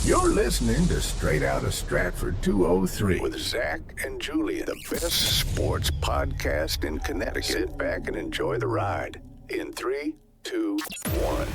You're listening to Straight Outta Stratford 203 with Zach and Julian, the best sports podcast in Connecticut. Sit back and enjoy the ride in 3, 2, 1.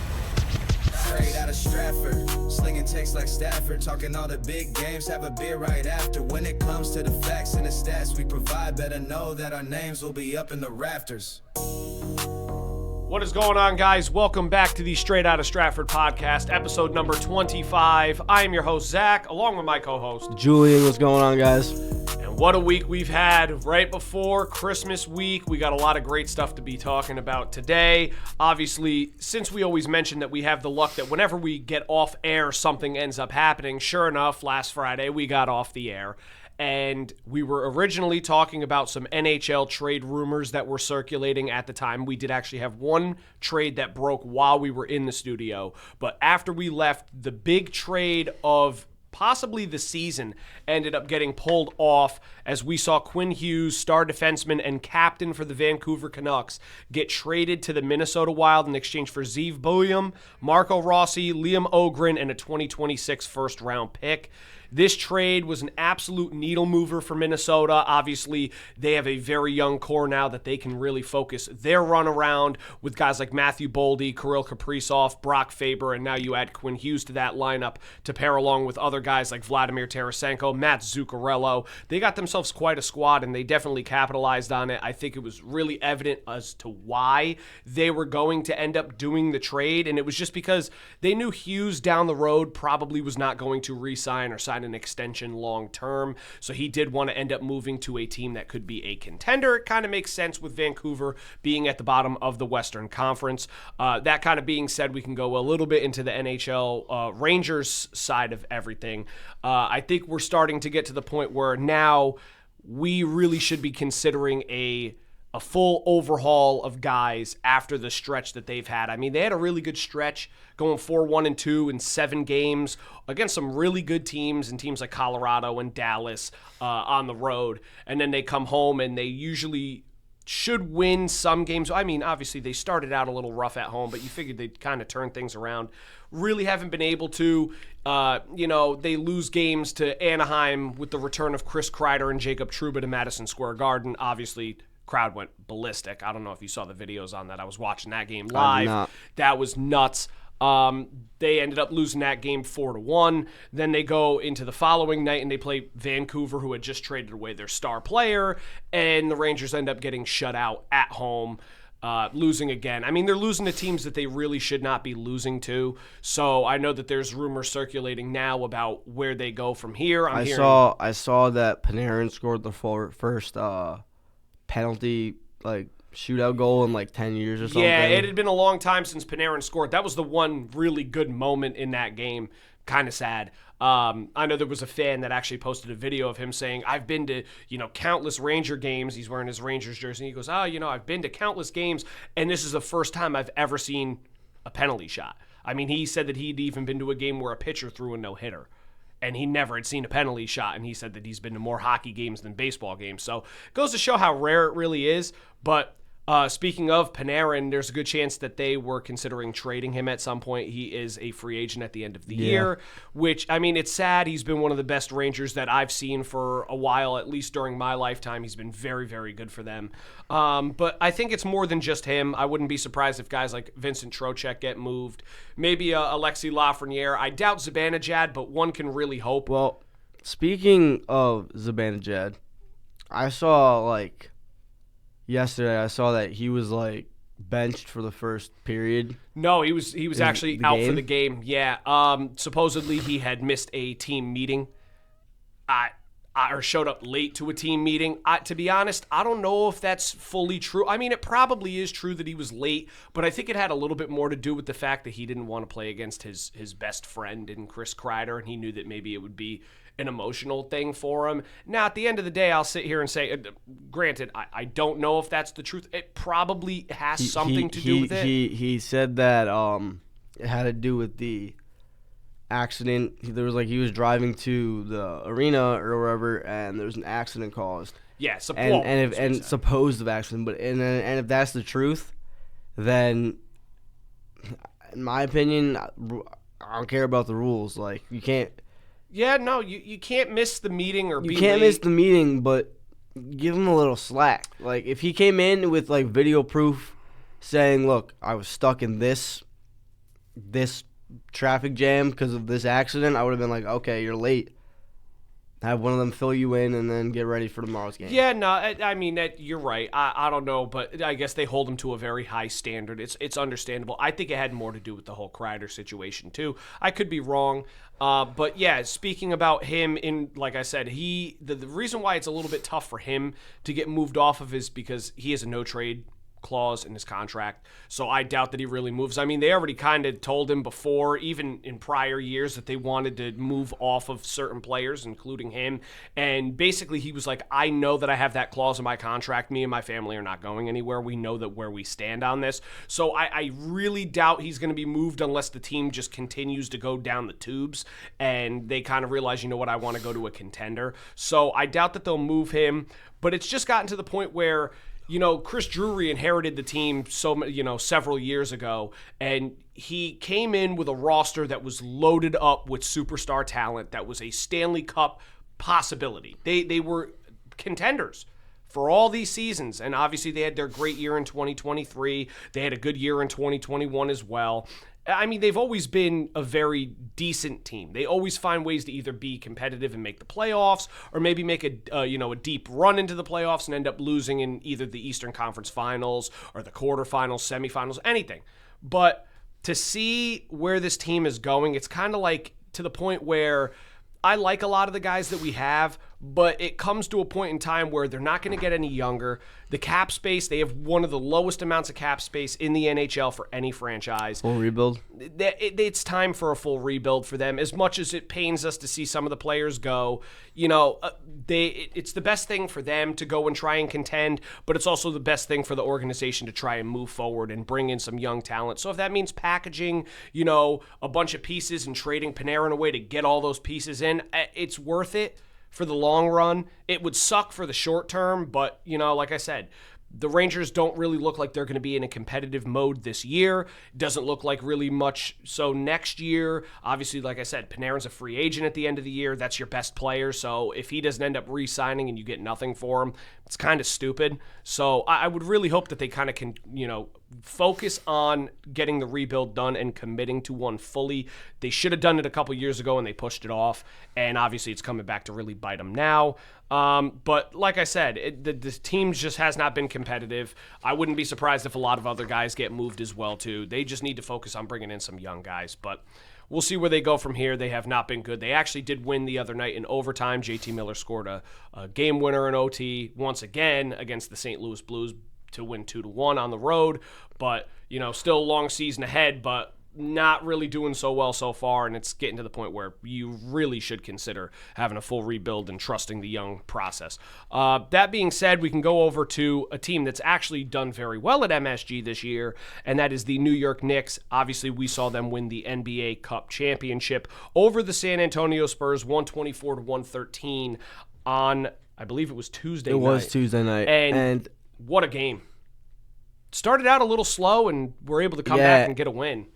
Straight Outta Stratford, slinging texts like Stafford, talking all the big games, have a beer right after. When it comes to the facts and the stats we provide, better know that our names will be up in the rafters. What is going on, guys? Welcome back to the Straight Outta Stratford podcast, episode number 25. I am your host, Zach, along with my co-host, Julian. What's going on, guys? And what a week we've had right before Christmas week. We got a lot of great stuff to be talking about today. Obviously, since we always mention that we have the luck that whenever we get off air, something ends up happening. Sure enough, last Friday, we got off the air. And we were originally talking about some NHL trade rumors that were circulating at the time. We did actually have one trade that broke while we were in the studio. But after we left, the big trade of possibly the season ended up getting pulled off as we saw Quinn Hughes, star defenseman and captain for the Vancouver Canucks, get traded to the Minnesota Wild in exchange for Zeev Buium, Marco Rossi, Liam Ogren, and a 2026 first-round pick. This trade was an absolute needle mover for Minnesota. Obviously, they have a very young core now that they can really focus their run around with guys like Matthew Boldy, Kirill Kaprizov, Brock Faber, and now you add Quinn Hughes to that lineup to pair along with other guys like Vladimir Tarasenko, Matt Zuccarello. They got themselves quite a squad, and they definitely capitalized on it. I think it was really evident as to why they were going to end up doing the trade, and it was just because they knew Hughes down the road probably was not going to re-sign or sign an extension long term, so he did want to end up moving to a team that could be a contender. It kind of makes sense with Vancouver being at the bottom of the Western Conference. That kind of being said, we can go a little bit into the NHL Rangers side of everything. I think we're starting to get to the point where now we really should be considering a full overhaul of guys after the stretch that they've had. I mean, they had a really good stretch going 4-1-2 in 7 games against some really good teams and teams like Colorado and Dallas on the road. And then they come home and they usually should win some games. I mean, obviously they started out a little rough at home, but you figured they'd kind of turn things around. Really haven't been able to. They lose games to Anaheim with the return of Chris Kreider and Jacob Trouba to Madison Square Garden. Obviously, crowd went ballistic. I don't know if you saw the videos on that. I was watching that game live. That was nuts. They ended up losing that game 4-1. Then they go into the following night and they play Vancouver, who had just traded away their star player, and the Rangers end up getting shut out at home, losing again. I mean, they're losing to teams that they really should not be losing to. So I know that there's rumors circulating now about where they go from here. I saw that Panarin scored the first penalty shootout goal in 10 years or something. Yeah, it had been a long time since Panarin scored. That was the one really good moment in that game. Kind of sad. I know there was a fan that actually posted a video of him saying, I've been to, countless Ranger games. He's wearing his Rangers jersey. And he goes, I've been to countless games, and this is the first time I've ever seen a penalty shot. I mean, he said that he'd even been to a game where a pitcher threw a no-hitter, and he never had seen a penalty shot, and he said that he's been to more hockey games than baseball games. So it goes to show how rare it really is. But speaking of Panarin, there's a good chance that they were considering trading him at some point. He is a free agent at the end of the year, which, I mean, it's sad. He's been one of the best Rangers that I've seen for a while, at least during my lifetime. He's been very, very good for them. But I think it's more than just him. I wouldn't be surprised if guys like Vincent Trocheck get moved. Maybe Alexi Lafreniere. I doubt Zibanejad, but one can really hope. Well, speaking of Zibanejad, I saw, yesterday I saw that he was benched for the first period. No, he was actually out for the game. Yeah. Supposedly he had missed a team meeting. Or showed up late to a team meeting. To be honest, I don't know if that's fully true. I mean, it probably is true that he was late, but I think it had a little bit more to do with the fact that he didn't want to play against his best friend in Chris Kreider, and he knew that maybe it would be an emotional thing for him. Now, at the end of the day, I'll sit here and say, granted, I don't know if that's the truth. It probably has something to do with it. He said that it had to do with the accident. There was he was driving to the arena or wherever, and there was an accident caused. Yeah, supposed accident. But and if that's the truth, then in my opinion, I don't care about the rules. Like, you can't. Yeah, no, you can't miss the meeting or be You can't late. miss the meeting, but give him a little slack. Like, if he came in with, like, video proof saying, look, I was stuck in this traffic jam because of this accident, I would have been like, okay, you're late. Have one of them fill you in and then get ready for tomorrow's game. Yeah, no, I mean, you're right. I don't know, but I guess they hold him to a very high standard. It's understandable. I think it had more to do with the whole Kreider situation, too. I could be wrong. But, yeah, speaking about him, like I said, the reason why it's a little bit tough for him to get moved off of is because he has a no-trade clause in his contract, so I doubt that he really moves. I mean, they already kind of told him before, even in prior years, that they wanted to move off of certain players, including him, and basically he was like, I know that I have that clause in my contract. Me and my family are not going anywhere. We know that where we stand on this, so I really doubt he's going to be moved unless the team just continues to go down the tubes and they kind of realize, you know what, I want to go to a contender. So I doubt that they'll move him, but it's just gotten to the point where, you know, Chris Drury inherited the team several years ago, and he came in with a roster that was loaded up with superstar talent that was a Stanley Cup possibility. They were contenders for all these seasons, and obviously they had their great year in 2023. They had a good year in 2021 as well. I mean, they've always been a very decent team. They always find ways to either be competitive and make the playoffs, or maybe make a deep run into the playoffs and end up losing in either the Eastern Conference Finals or the quarterfinals, semifinals, anything. But to see where this team is going, it's kind of like to the point where I like a lot of the guys that we have, but it comes to a point in time where they're not going to get any younger. The cap space, they have one of the lowest amounts of cap space in the NHL for any franchise. Full rebuild? It's time for a full rebuild for them. As much as it pains us to see some of the players go, it's the best thing for them to go and try and contend, but it's also the best thing for the organization to try and move forward and bring in some young talent. So if that means packaging, a bunch of pieces and trading Panarin away to get all those pieces in, it's worth it. For the long run, it would suck for the short term, but, like I said, the Rangers don't really look like they're going to be in a competitive mode this year. Doesn't look like really much so next year. Obviously, like I said, Panarin's a free agent at the end of the year. That's your best player, so if he doesn't end up re-signing and you get nothing for him, it's kind of stupid. So I would really hope that they kind of can, focus on getting the rebuild done and committing to one fully. They should have done it a couple years ago and they pushed it off, and obviously it's coming back to really bite them now. But like I said, the team just has not been competitive. I wouldn't be surprised if a lot of other guys get moved as well too. They just need to focus on bringing in some young guys, but we'll see where they go from here. They have not been good. They actually did win the other night in overtime. JT Miller scored a game winner in OT once again against the St. Louis Blues to win 2-1 on the road, but still a long season ahead, but not really doing so well so far, and it's getting to the point where you really should consider having a full rebuild and trusting the young process. That being said, we can go over to a team that's actually done very well at MSG this year, and that is the New York Knicks. Obviously, we saw them win the NBA Cup championship over the San Antonio Spurs, 124-113 on, I believe it was Tuesday night. It was Tuesday night. And what a game. Started out a little slow, and were able to come back and get a win.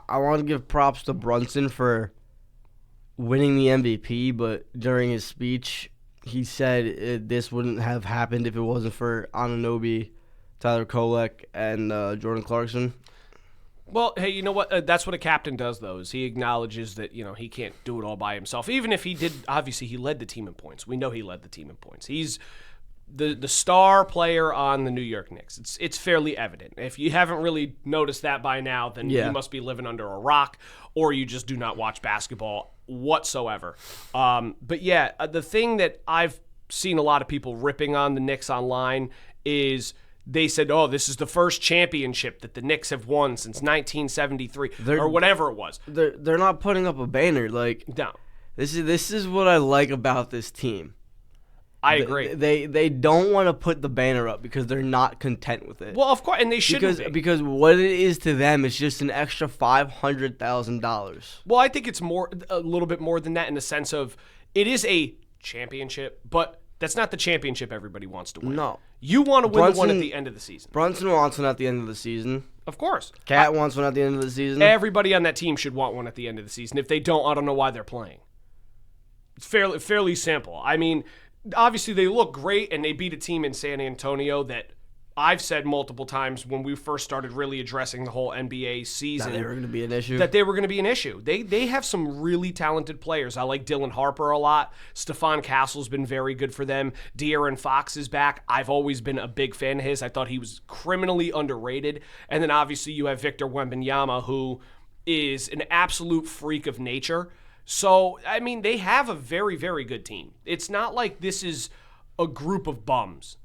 I want to give props to Brunson for winning the MVP, but during his speech, he said this wouldn't have happened if it wasn't for Anunoby, Tyler Kolek, and Jordan Clarkson. Well, hey, you know what? That's what a captain does, though, is he acknowledges that, he can't do it all by himself. Even if he did, obviously, he led the team in points. We know he led the team in points. He's the star player on the New York Knicks. It's fairly evident. If you haven't really noticed that by now, then you must be living under a rock, or you just do not watch basketball whatsoever. But yeah, the thing that I've seen a lot of people ripping on the Knicks online is they said, oh, this is the first championship that the Knicks have won since 1973, or whatever it was. They're not putting up a banner. Like, no. This is what I like about this team. I agree. They don't want to put the banner up because they're not content with it. Well, of course, and they shouldn't be. Because what it is to them is just an extra $500,000. Well, I think it's a little bit more than that in the sense of it is a championship, but that's not the championship everybody wants to win. No. You want to win the one at the end of the season. Brunson wants one at the end of the season. Of course. Cat wants one at the end of the season. Everybody on that team should want one at the end of the season. If they don't, I don't know why they're playing. It's fairly simple. I mean, obviously they look great, and they beat a team in San Antonio that I've said multiple times when we first started really addressing the whole NBA season. That they were going to be an issue. That they were going to be an issue. They have some really talented players. I like Dylan Harper a lot. Stephon Castle's been very good for them. De'Aaron Fox is back. I've always been a big fan of his. I thought he was criminally underrated. And then obviously you have Victor Wembanyama, who is an absolute freak of nature. So, I mean, they have a very, very good team. It's not like this is a group of bums.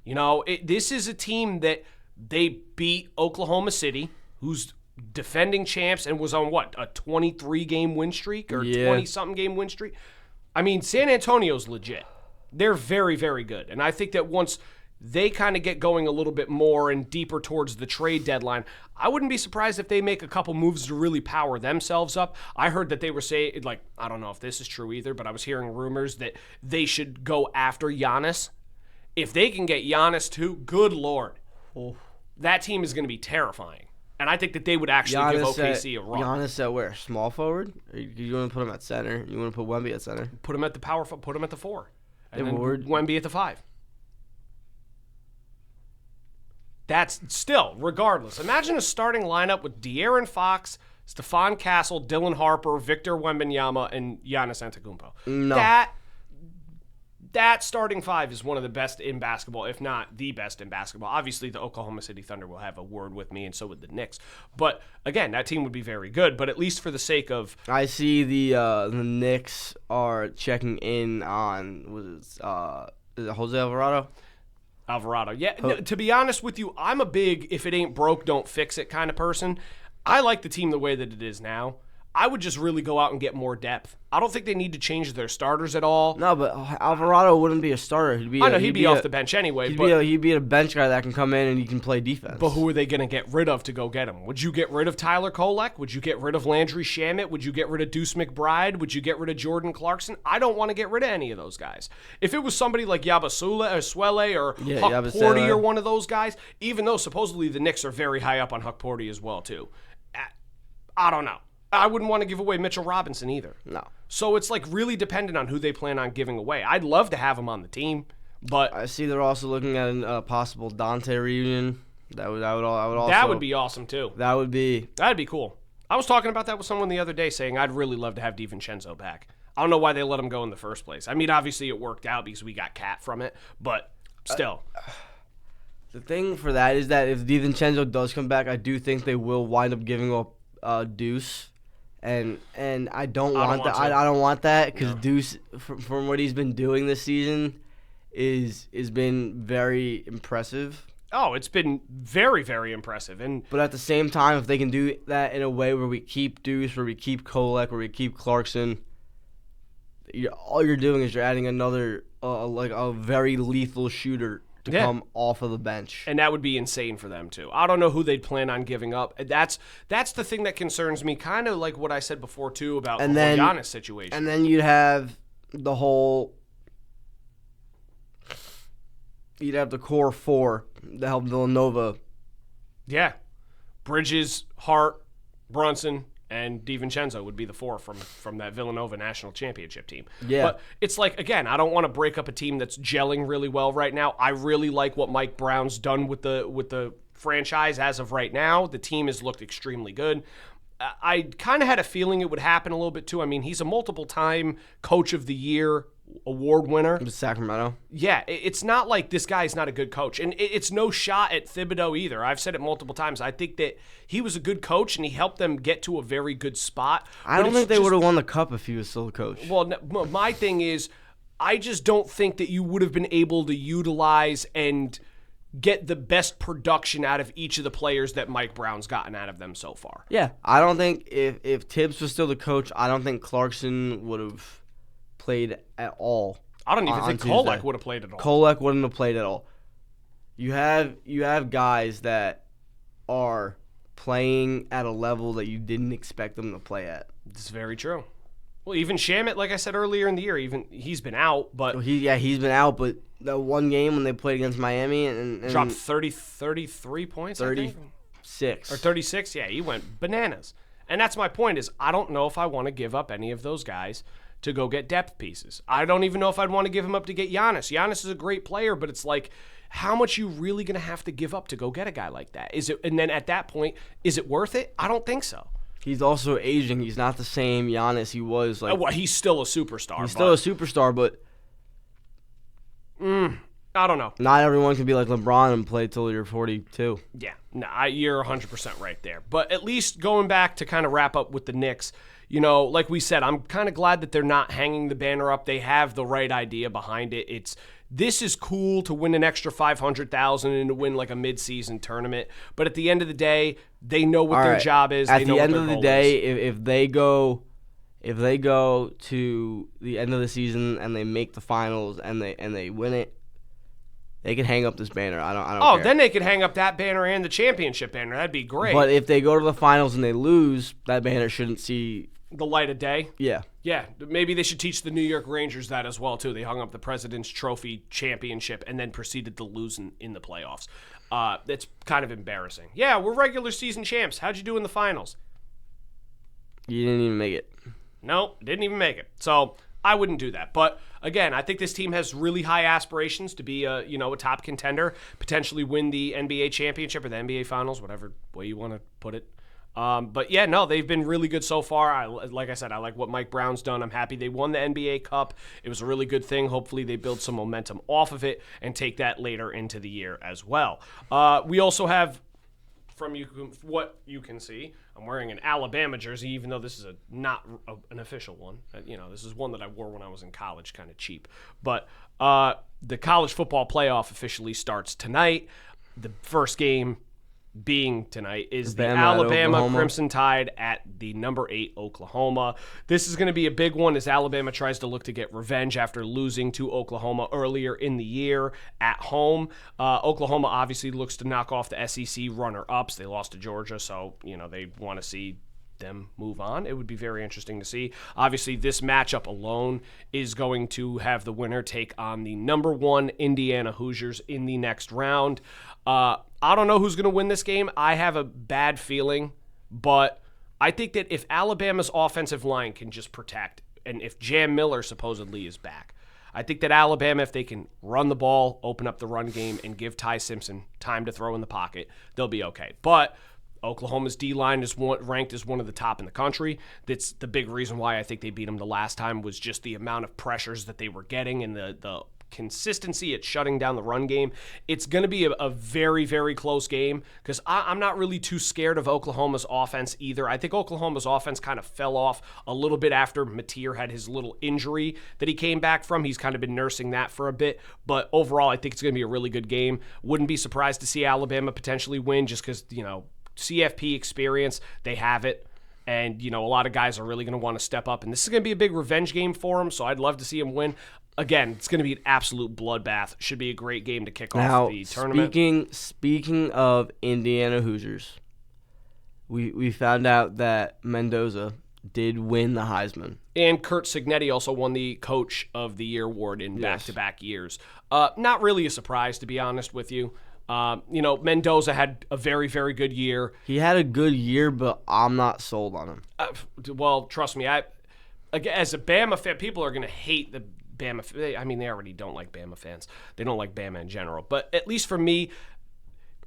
This is a team that they beat Oklahoma City, who's defending champs and was on a 23-game win streak or 20-something game win streak. I mean, San Antonio's legit. They're very, very good. And I think that once they kind of get going a little bit more and deeper towards the trade deadline, I wouldn't be surprised if they make a couple moves to really power themselves up. I heard that they were saying, I don't know if this is true either, but I was hearing rumors that they should go after Giannis. If they can get Giannis too, good Lord, that team is going to be terrifying. And I think that they would actually give OKC a run. Giannis at where? Small forward? Or you want to put him at center? You want to put Wemby at center? Put him at the power. Put him at the 4. And then Ward. Wemby at the 5. That's still, regardless. Imagine a starting lineup with De'Aaron Fox, Stephon Castle, Dylan Harper, Victor Wembanyama, and Giannis Antetokounmpo. No. That starting 5 is one of the best in basketball, if not the best in basketball. Obviously, the Oklahoma City Thunder will have a word with me, and so would the Knicks. But, again, that team would be very good. But at least for the sake of... I see the Knicks are checking in on, is it Jose Alvarado? Alvarado. Yeah, to be honest with you, I'm a big if it ain't broke, don't fix it kind of person. I like the team the way that it is now. I would just really go out and get more depth. I don't think they need to change their starters at all. No, but Alvarado wouldn't be a starter. He'd be off the bench anyway. He'd be a bench guy that can come in and he can play defense. But who are they going to get rid of to go get him? Would you get rid of Tyler Kolek? Would you get rid of Landry Shamet? Would you get rid of Deuce McBride? Would you get rid of Jordan Clarkson? I don't want to get rid of any of those guys. If it was somebody like Yabusele or Swele or Huck Porty or one of those guys, even though supposedly the Knicks are very high up on Huck Porty as well too, I don't know. I wouldn't want to give away Mitchell Robinson either. No. So it's really dependent on who they plan on giving away. I'd love to have him on the team, but I see they're also looking at a possible Dante reunion. That would be awesome too. That'd be cool. I was talking about that with someone the other day, saying I'd really love to have DiVincenzo back. I don't know why they let him go in the first place. I mean, obviously it worked out because we got Cat from it, but still. The thing for that is that if DiVincenzo does come back, I do think they will wind up giving up Deuce. And I don't want that. I don't want that because Deuce, from what he's been doing this season, is been very impressive. Oh, it's been very, very impressive. But at the same time, if they can do that in a way where we keep Deuce, where we keep Kolek, where we keep Clarkson, all you're doing is you're adding another a very lethal shooter to come off of the bench. And that would be insane for them, too. I don't know who they'd plan on giving up. That's the thing that concerns me, kind of like what I said before, too, about the Giannis situation. And then you'd have the whole... You'd have the core 4 that help Villanova. Yeah. Bridges, Hart, Brunson, and DiVincenzo would be the 4 from that Villanova national championship team. Yeah. But it's again, I don't want to break up a team that's gelling really well right now. I really like what Mike Brown's done with the franchise as of right now. The team has looked extremely good. I kind of had a feeling it would happen a little bit too. I mean, he's a multiple-time Coach of the Year award winner. Sacramento. Yeah, it's not like this guy's not a good coach. And it's no shot at Thibodeau either. I've said it multiple times. I think that he was a good coach, and he helped them get to a very good spot. I don't think they would have won the cup if he was still a coach. Well, my thing is, I just don't think that you would have been able to utilize and get the best production out of each of the players that Mike Brown's gotten out of them so far. Yeah, I don't think if Tibbs was still the coach, I don't think Clarkson would have played at all. I don't even think Kolek would have played at all. Kolek wouldn't have played at all. You have guys that are playing at a level that you didn't expect them to play at. This is very true. Well, even Shamet, like I said earlier in the year, even he's been out, but he's been out. But that one game when they played against Miami and dropped 33 points. 30. 36. Or 36? Yeah, he went bananas. And that's my point is I don't know if I want to give up any of those guys to go get depth pieces. I don't even know if I'd want to give him up to get Giannis. Giannis is a great player, but it's like, how much you really going to have to give up to go get a guy like that? Is it? And then at that point, is it worth it? I don't think so. He's also aging. He's not the same Giannis he was. Like, Well, he's still a superstar. he's still a superstar, but I don't know. not everyone can be like LeBron and play till you're 42. Yeah, no, you're 100% right there. But at least going back to kind of wrap up with the Knicks, like we said, I'm kind of glad that they're not hanging the banner up. They have the right idea behind it. This is cool to win an extra $500,000 and to win like a midseason tournament. But at the end of the day, they know what their job is. At they know the end what of their the goal day, is. if they go to the end of the season and they make the finals and they win it, they can hang up this banner. I don't care. Then they could hang up that banner and the championship banner. That'd be great. But if they go to the finals and they lose, that banner shouldn't see the light of day. Yeah. Yeah, maybe they should teach the New York Rangers that as well, too. They hung up the President's Trophy championship and then proceeded to lose in the playoffs. It's kind of embarrassing. Yeah, we're regular season champs. How'd you do in the finals? You didn't even make it. Nope, didn't even make it. So I wouldn't do that. But again, I think this team has really high aspirations to be a top contender, potentially win the NBA championship or the NBA finals, whatever way you want to put it. But yeah, no, they've been really good so far. Like I said, I like what Mike Brown's done. I'm happy they won the NBA Cup. It was a really good thing. Hopefully they build some momentum off of it and take that later into the year as well. We also have, from what you can see, I'm wearing an Alabama jersey, even though this is not an official one. This is one that I wore when I was in college, kind of cheap. But the college football playoff officially starts tonight. The first game being tonight is the Alabama Crimson Tide at the number 8 Oklahoma. This is going to be a big one as Alabama tries to look to get revenge after losing to Oklahoma earlier in the year at home. Oklahoma obviously looks to knock off the SEC runner-ups. They lost to Georgia, so they want to see them move on. It would be very interesting to see. Obviously, this matchup alone is going to have the winner take on the number 1 Indiana Hoosiers in the next round. I don't know who's going to win this game. I have a bad feeling, but I think that if Alabama's offensive line can just protect, and if Jam Miller supposedly is back, I think that Alabama, if they can run the ball, open up the run game, and give Ty Simpson time to throw in the pocket, they'll be okay. But Oklahoma's D-line is ranked as one of the top in the country. That's the big reason why I think they beat them the last time was just the amount of pressures that they were getting and the consistency at shutting down the run game. It's going to be a very, very close game because I'm not really too scared of Oklahoma's offense either. I think Oklahoma's offense kind of fell off a little bit after Mateer had his little injury that he came back from. He's kind of been nursing that for a bit, but overall I think it's going to be a really good game. Wouldn't be surprised to see Alabama potentially win just because, CFP experience, they have it. And, a lot of guys are really going to want to step up. And this is going to be a big revenge game for them, so I'd love to see them win. Again, it's going to be an absolute bloodbath. Should be a great game to kick off the tournament. Speaking of Indiana Hoosiers, we found out that Mendoza did win the Heisman. And Kurt Signetti also won the Coach of the Year award in back-to-back years. Not really a surprise, to be honest with you. Mendoza had a very, very good year. He had a good year, but I'm not sold on him. Well, trust me, as a Bama fan, people are going to hate the Bama. They already don't like Bama fans. They don't like Bama in general. But at least for me,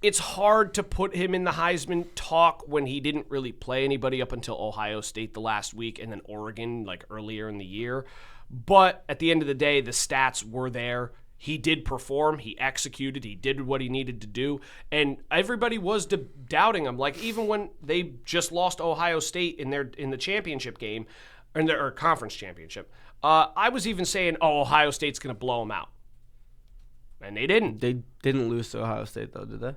it's hard to put him in the Heisman talk when he didn't really play anybody up until Ohio State the last week and then Oregon like earlier in the year. But at the end of the day, the stats were there. He did perform. He executed. He did what he needed to do. And everybody was doubting him. Like even when they just lost Ohio State in the championship game, or conference championship, I was even saying, Ohio State's going to blow them out. And they didn't. They didn't lose to Ohio State, though, did they?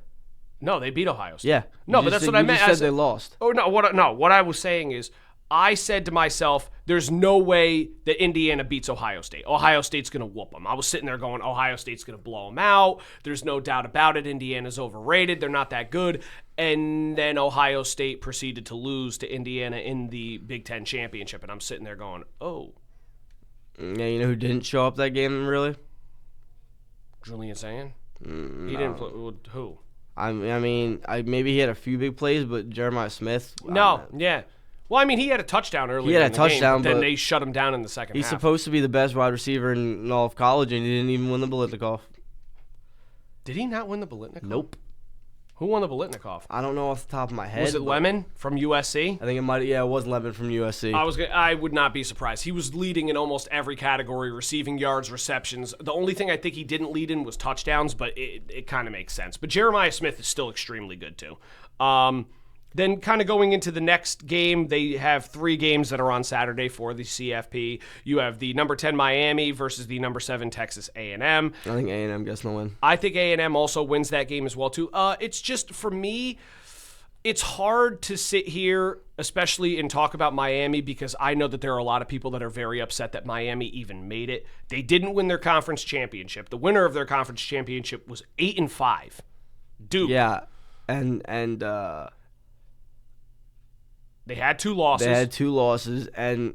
No, they beat Ohio State. Yeah. No, but that's what I meant. You said they lost. Oh, no. What I was saying is I said to myself, there's no way that Indiana beats Ohio State. Ohio State's going to whoop them. I was sitting there going, Ohio State's going to blow them out. There's no doubt about it. Indiana's overrated. They're not that good. And then Ohio State proceeded to lose to Indiana in the Big Ten championship. And I'm sitting there going, oh. Yeah, you know who didn't show up that game, really? Julian Sayin? No. He didn't play. Who? Maybe he had a few big plays, but Jeremiah Smith. Yeah. Well, I mean, he had a touchdown earlier. He had a in the touchdown, game, but then but they shut him down in the second He's half. supposed to be the best wide receiver in all of college, and he didn't even win the Biletnikoff. Did he not win the Biletnikoff? Nope. Who won the Biletnikoff? I don't know off the top of my head. Was it Lemon from USC? I think it might. Yeah, it was Lemon from USC. I would not be surprised. He was leading in almost every category: receiving yards, receptions. The only thing I think he didn't lead in was touchdowns, but it kind of makes sense. But Jeremiah Smith is still extremely good too. Then kind of going into the next game, they have 3 games that are on Saturday for the CFP. You have the number 10 Miami versus the number 7 Texas A&M. I think A&M gets the win. I think A&M also wins that game as well too. It's just, for me, it's hard to sit here, especially and talk about Miami, because I know that there are a lot of people that are very upset that Miami even made it. They didn't win their conference championship. The winner of their conference championship was 8-5. Duke. Yeah, and they had 2 losses. And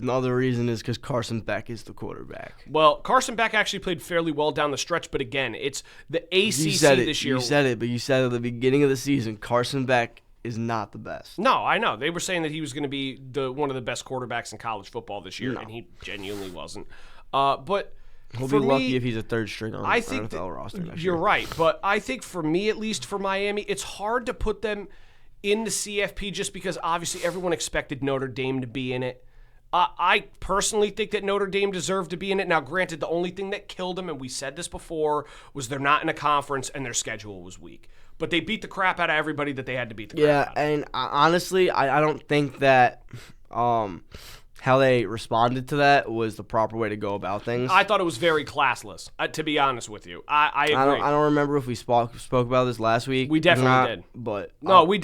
another reason is because Carson Beck is the quarterback. Well, Carson Beck actually played fairly well down the stretch, but again, it's the ACC this year. You said it, but you said at the beginning of the season, Carson Beck is not the best. No, I know. They were saying that he was going to be one of the best quarterbacks in college football this year, and he genuinely wasn't. But he'll be lucky if he's a third string on the NFL roster next year. You're right, but I think for me, at least for Miami, it's hard to put them in the CFP just because obviously everyone expected Notre Dame to be in it. I personally think that Notre Dame deserved to be in it. Now, granted, the only thing that killed them, and we said this before, was they're not in a conference and their schedule was weak. But they beat the crap out of everybody that they had to beat the crap out of. Yeah, and honestly, I don't think that how they responded to that was the proper way to go about things. I thought it was very classless, to be honest with you. I agree. I don't remember if we spoke about this last week. We definitely did. But no, we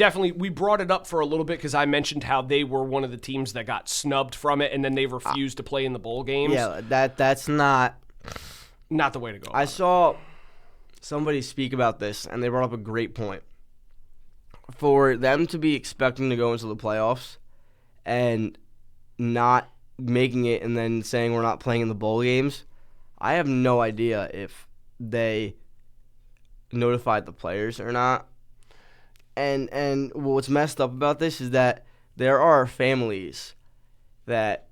brought it up for a little bit because I mentioned how they were one of the teams that got snubbed from it, and then they refused to play in the bowl games. Yeah, that's not the way to go. I saw somebody speak about this, and they brought up a great point. For them to be expecting to go into the playoffs and not making it and then saying we're not playing in the bowl games, I have no idea if they notified the players or not. And what's messed up about this is that there are families that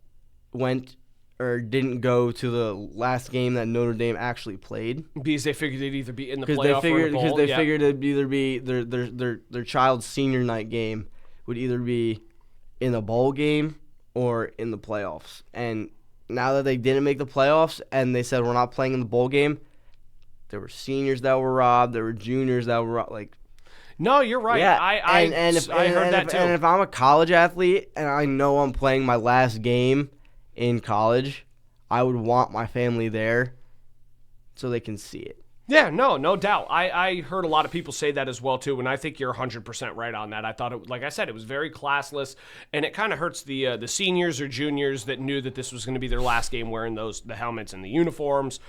went or didn't go to the last game that Notre Dame actually played because they figured they'd either be in the playoff or in the bowl. Because they figured it'd either be their child's senior night game would either be in a bowl game or in the playoffs. And now that they didn't make the playoffs and they said we're not playing in the bowl game, there were seniors that were robbed, there were juniors that were robbed. No, you're right. Yeah, I heard that too. And if I'm a college athlete and I know I'm playing my last game in college, I would want my family there so they can see it. Yeah, no doubt. I heard a lot of people say that as well, too, and I think you're 100% right on that. I thought, it, like I said, it was very classless, and it kind of hurts the seniors or juniors that knew that this was going to be their last game wearing the helmets and the uniforms.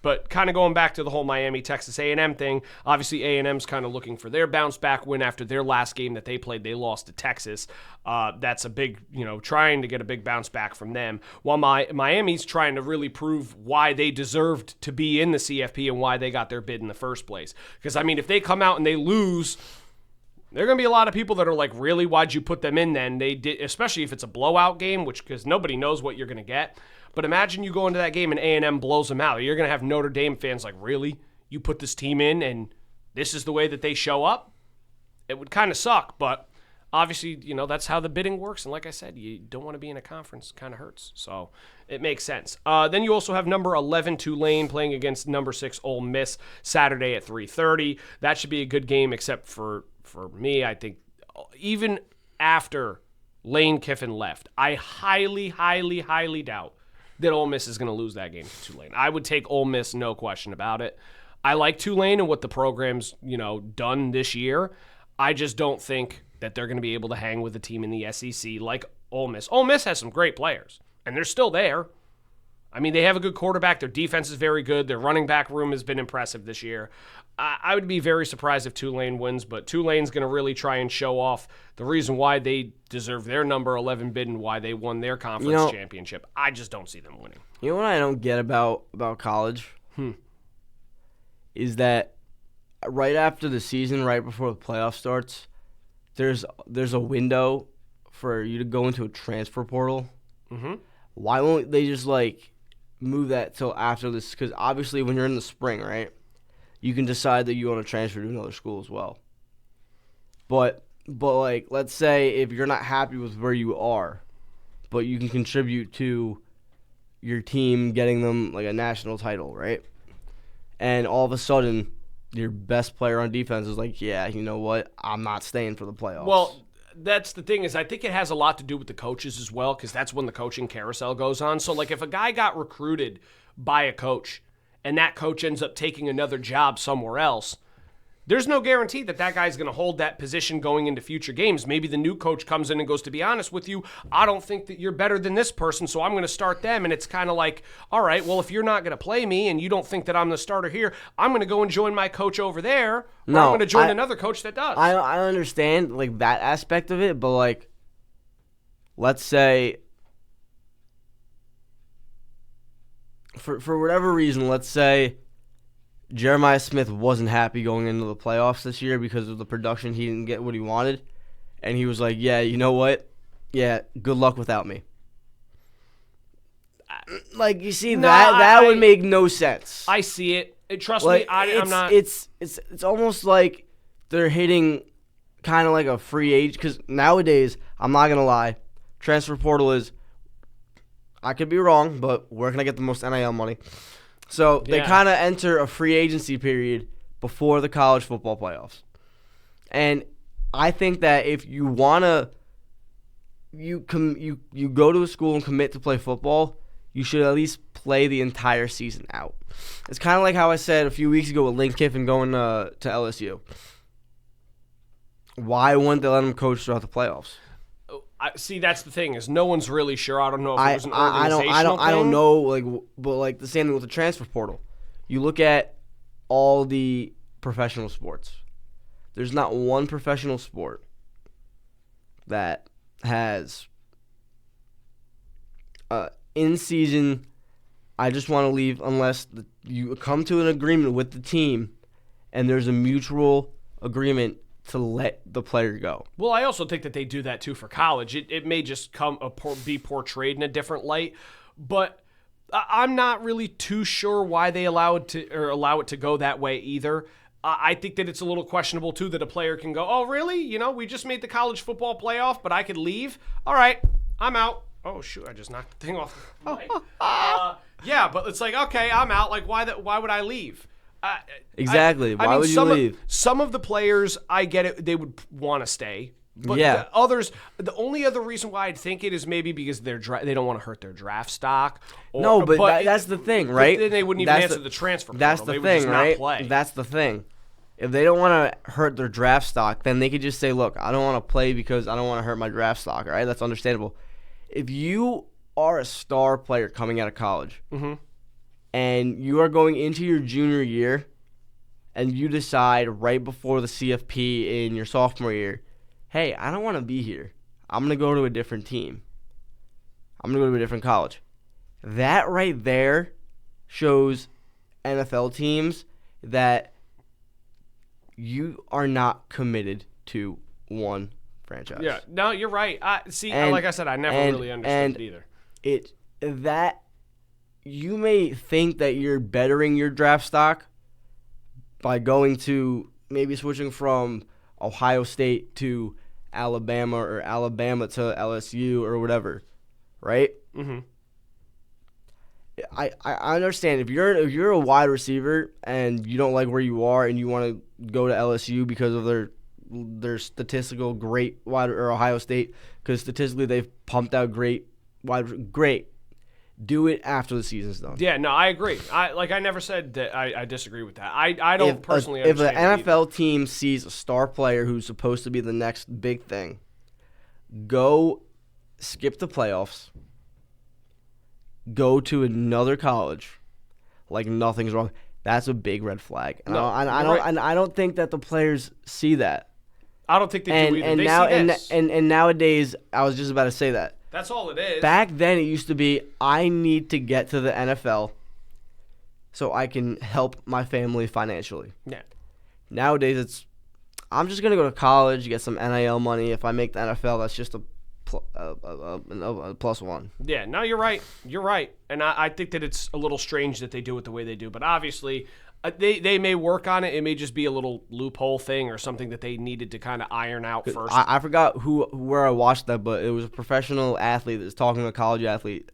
But kind of going back to the whole Miami-Texas A&M thing, obviously A&M's kind of looking for their bounce-back win after their last game that they played. They lost to Texas. That's a big, trying to get a big bounce-back from them. While Miami's trying to really prove why they deserved to be in the CFP and why they got their bid in the first place. Because, I mean, if they come out and they lose, there are going to be a lot of people that are like, really, why'd you put them in then? They did, especially if it's a blowout game, because nobody knows what you're going to get. But imagine you go into that game and A&M blows them out. You're going to have Notre Dame fans like, really? You put this team in and this is the way that they show up? It would kind of suck, but obviously, that's how the bidding works. And like I said, you don't want to be in a conference. It kind of hurts. So it makes sense. Then you also have number 11 Tulane playing against number 6 Ole Miss Saturday at 3:30. That should be a good game, except for me, I think even after Lane Kiffin left, I highly, highly, highly doubt that Ole Miss is going to lose that game to Tulane. I would take Ole Miss, no question about it. I like Tulane and what the program's, done this year. I just don't think that they're going to be able to hang with a team in the SEC like Ole Miss. Ole Miss has some great players, and they're still there. I mean, they have a good quarterback. Their defense is very good. Their running back room has been impressive this year. I would be very surprised if Tulane wins, but Tulane's going to really try and show off the reason why they deserve their number 11 bid and why they won their conference championship. I just don't see them winning. You know what I don't get about college? Is that right after the season, right before the playoff starts, there's a window for you to go into a transfer portal. Mm-hmm. Why won't they just move that till after this? Because obviously, when you're in the spring, right, you can decide that you want to transfer to another school as well. But let's say if you're not happy with where you are, but you can contribute to your team getting them a national title, right? And all of a sudden, your best player on defense is yeah, you know what? I'm not staying for the playoffs. Well, that's the thing is I think it has a lot to do with the coaches as well, because that's when the coaching carousel goes on. So, if a guy got recruited by a coach and that coach ends up taking another job somewhere else, there's no guarantee that guy's going to hold that position going into future games. Maybe the new coach comes in and goes, to be honest with you, I don't think that you're better than this person, so I'm going to start them. And it's kind of all right, well, if you're not going to play me and you don't think that I'm the starter here, I'm going to go and join my coach over there, or I'm going to join another coach that does. I understand that aspect of it, but let's say for whatever reason, let's say Jeremiah Smith wasn't happy going into the playoffs this year because of the production. He didn't get what he wanted. And he was like, yeah, you know what? Yeah, good luck without me. You see, that would make no sense. I see it. Trust me, I'm not. It's almost like they're hitting kind of like a free agent. Because nowadays, I'm not going to lie, transfer portal is, I could be wrong, but where can I get the most NIL money? So they kind of enter a free agency period before the college football playoffs. And I think that if you want to, you go to a school and commit to play football, you should at least play the entire season out. It's kind of like how I said a few weeks ago with Lane Kiffin going to LSU. Why wouldn't they let him coach throughout the playoffs? See, that's the thing is no one's really sure. I don't know if it was an organizational thing. I don't know, but the same thing with the transfer portal. You look at all the professional sports. There's not one professional sport that has in season. I just want to leave unless you come to an agreement with the team, and there's a mutual agreement to let the player go. Well, I also think that they do that too for college. It may just be portrayed in a different light, but I'm not really too sure why they allow it to go that way either. I think that it's a little questionable too that a player can go, oh really? We just made the college football playoff, but I could leave. All right, I'm out. Oh shoot, I just knocked the thing off. Yeah, but it's okay, I'm out. Why would I leave? Exactly. Why would you leave? Some of the players, I get it, they would want to stay. But yeah. The only other reason why I'd think it is maybe because they don't want to hurt their draft stock. That's the thing, right? Then they wouldn't even answer the transfer portal. That's the thing, right? That's the thing. If they don't want to hurt their draft stock, then they could just say, look, I don't want to play because I don't want to hurt my draft stock, right? That's understandable. If you are a star player coming out of college, mm-hmm. and you are going into your junior year, and you decide right before the CFP in your sophomore year, hey, I don't want to be here. I'm going to go to a different team. I'm going to go to a different college. That right there shows NFL teams that you are not committed to one franchise. Yeah, no, you're right. Like I said, I never really understood it either. You may think that you're bettering your draft stock by going to maybe switching from Ohio State to Alabama or Alabama to LSU or whatever, right? Mm-hmm. I understand if you're a wide receiver and you don't like where you are and you want to go to LSU because of their statistical great wide, or Ohio State because statistically they've pumped out great. Do it after the season's done. Yeah, no, I agree. I never said that I disagree with that. I don't personally understand. If an NFL team sees a star player who's supposed to be the next big thing, go skip the playoffs, go to another college, like nothing's wrong. That's a big red flag. And I don't think that the players see that. I don't think they do either. And nowadays, I was just about to say that. That's all it is. Back then, it used to be, I need to get to the NFL so I can help my family financially. Yeah. Nowadays, I'm just gonna go to college, get some NIL money. If I make the NFL, that's just a plus one. Yeah, no, you're right. You're right. And I think that it's a little strange that they do it the way they do. But obviously, they may work on it. It may just be a little loophole thing or something that they needed to kind of iron out first. I forgot where I watched that, but it was a professional athlete that was talking to a college athlete.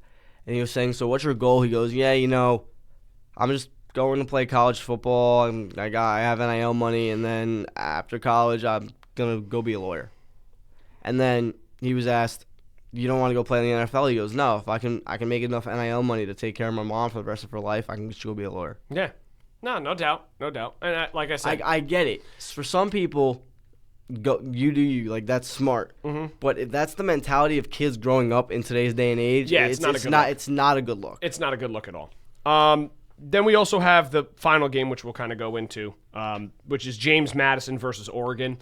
And he was saying, so what's your goal? He goes, yeah, I'm just going to play college football. I have NIL money, and then after college, I'm going to go be a lawyer. And then he was asked, you don't want to go play in the NFL? He goes, no, if I can make enough NIL money to take care of my mom for the rest of her life, I can just go be a lawyer. Yeah. No doubt. And like I said, I get it. For some people, you do you. Like, that's smart. Mm-hmm. But if that's the mentality of kids growing up in today's day and age, it's not a good look. It's not a good look. It's not a good look at all. Then we also have the final game, which we'll kind of go into, which is James Madison versus Oregon.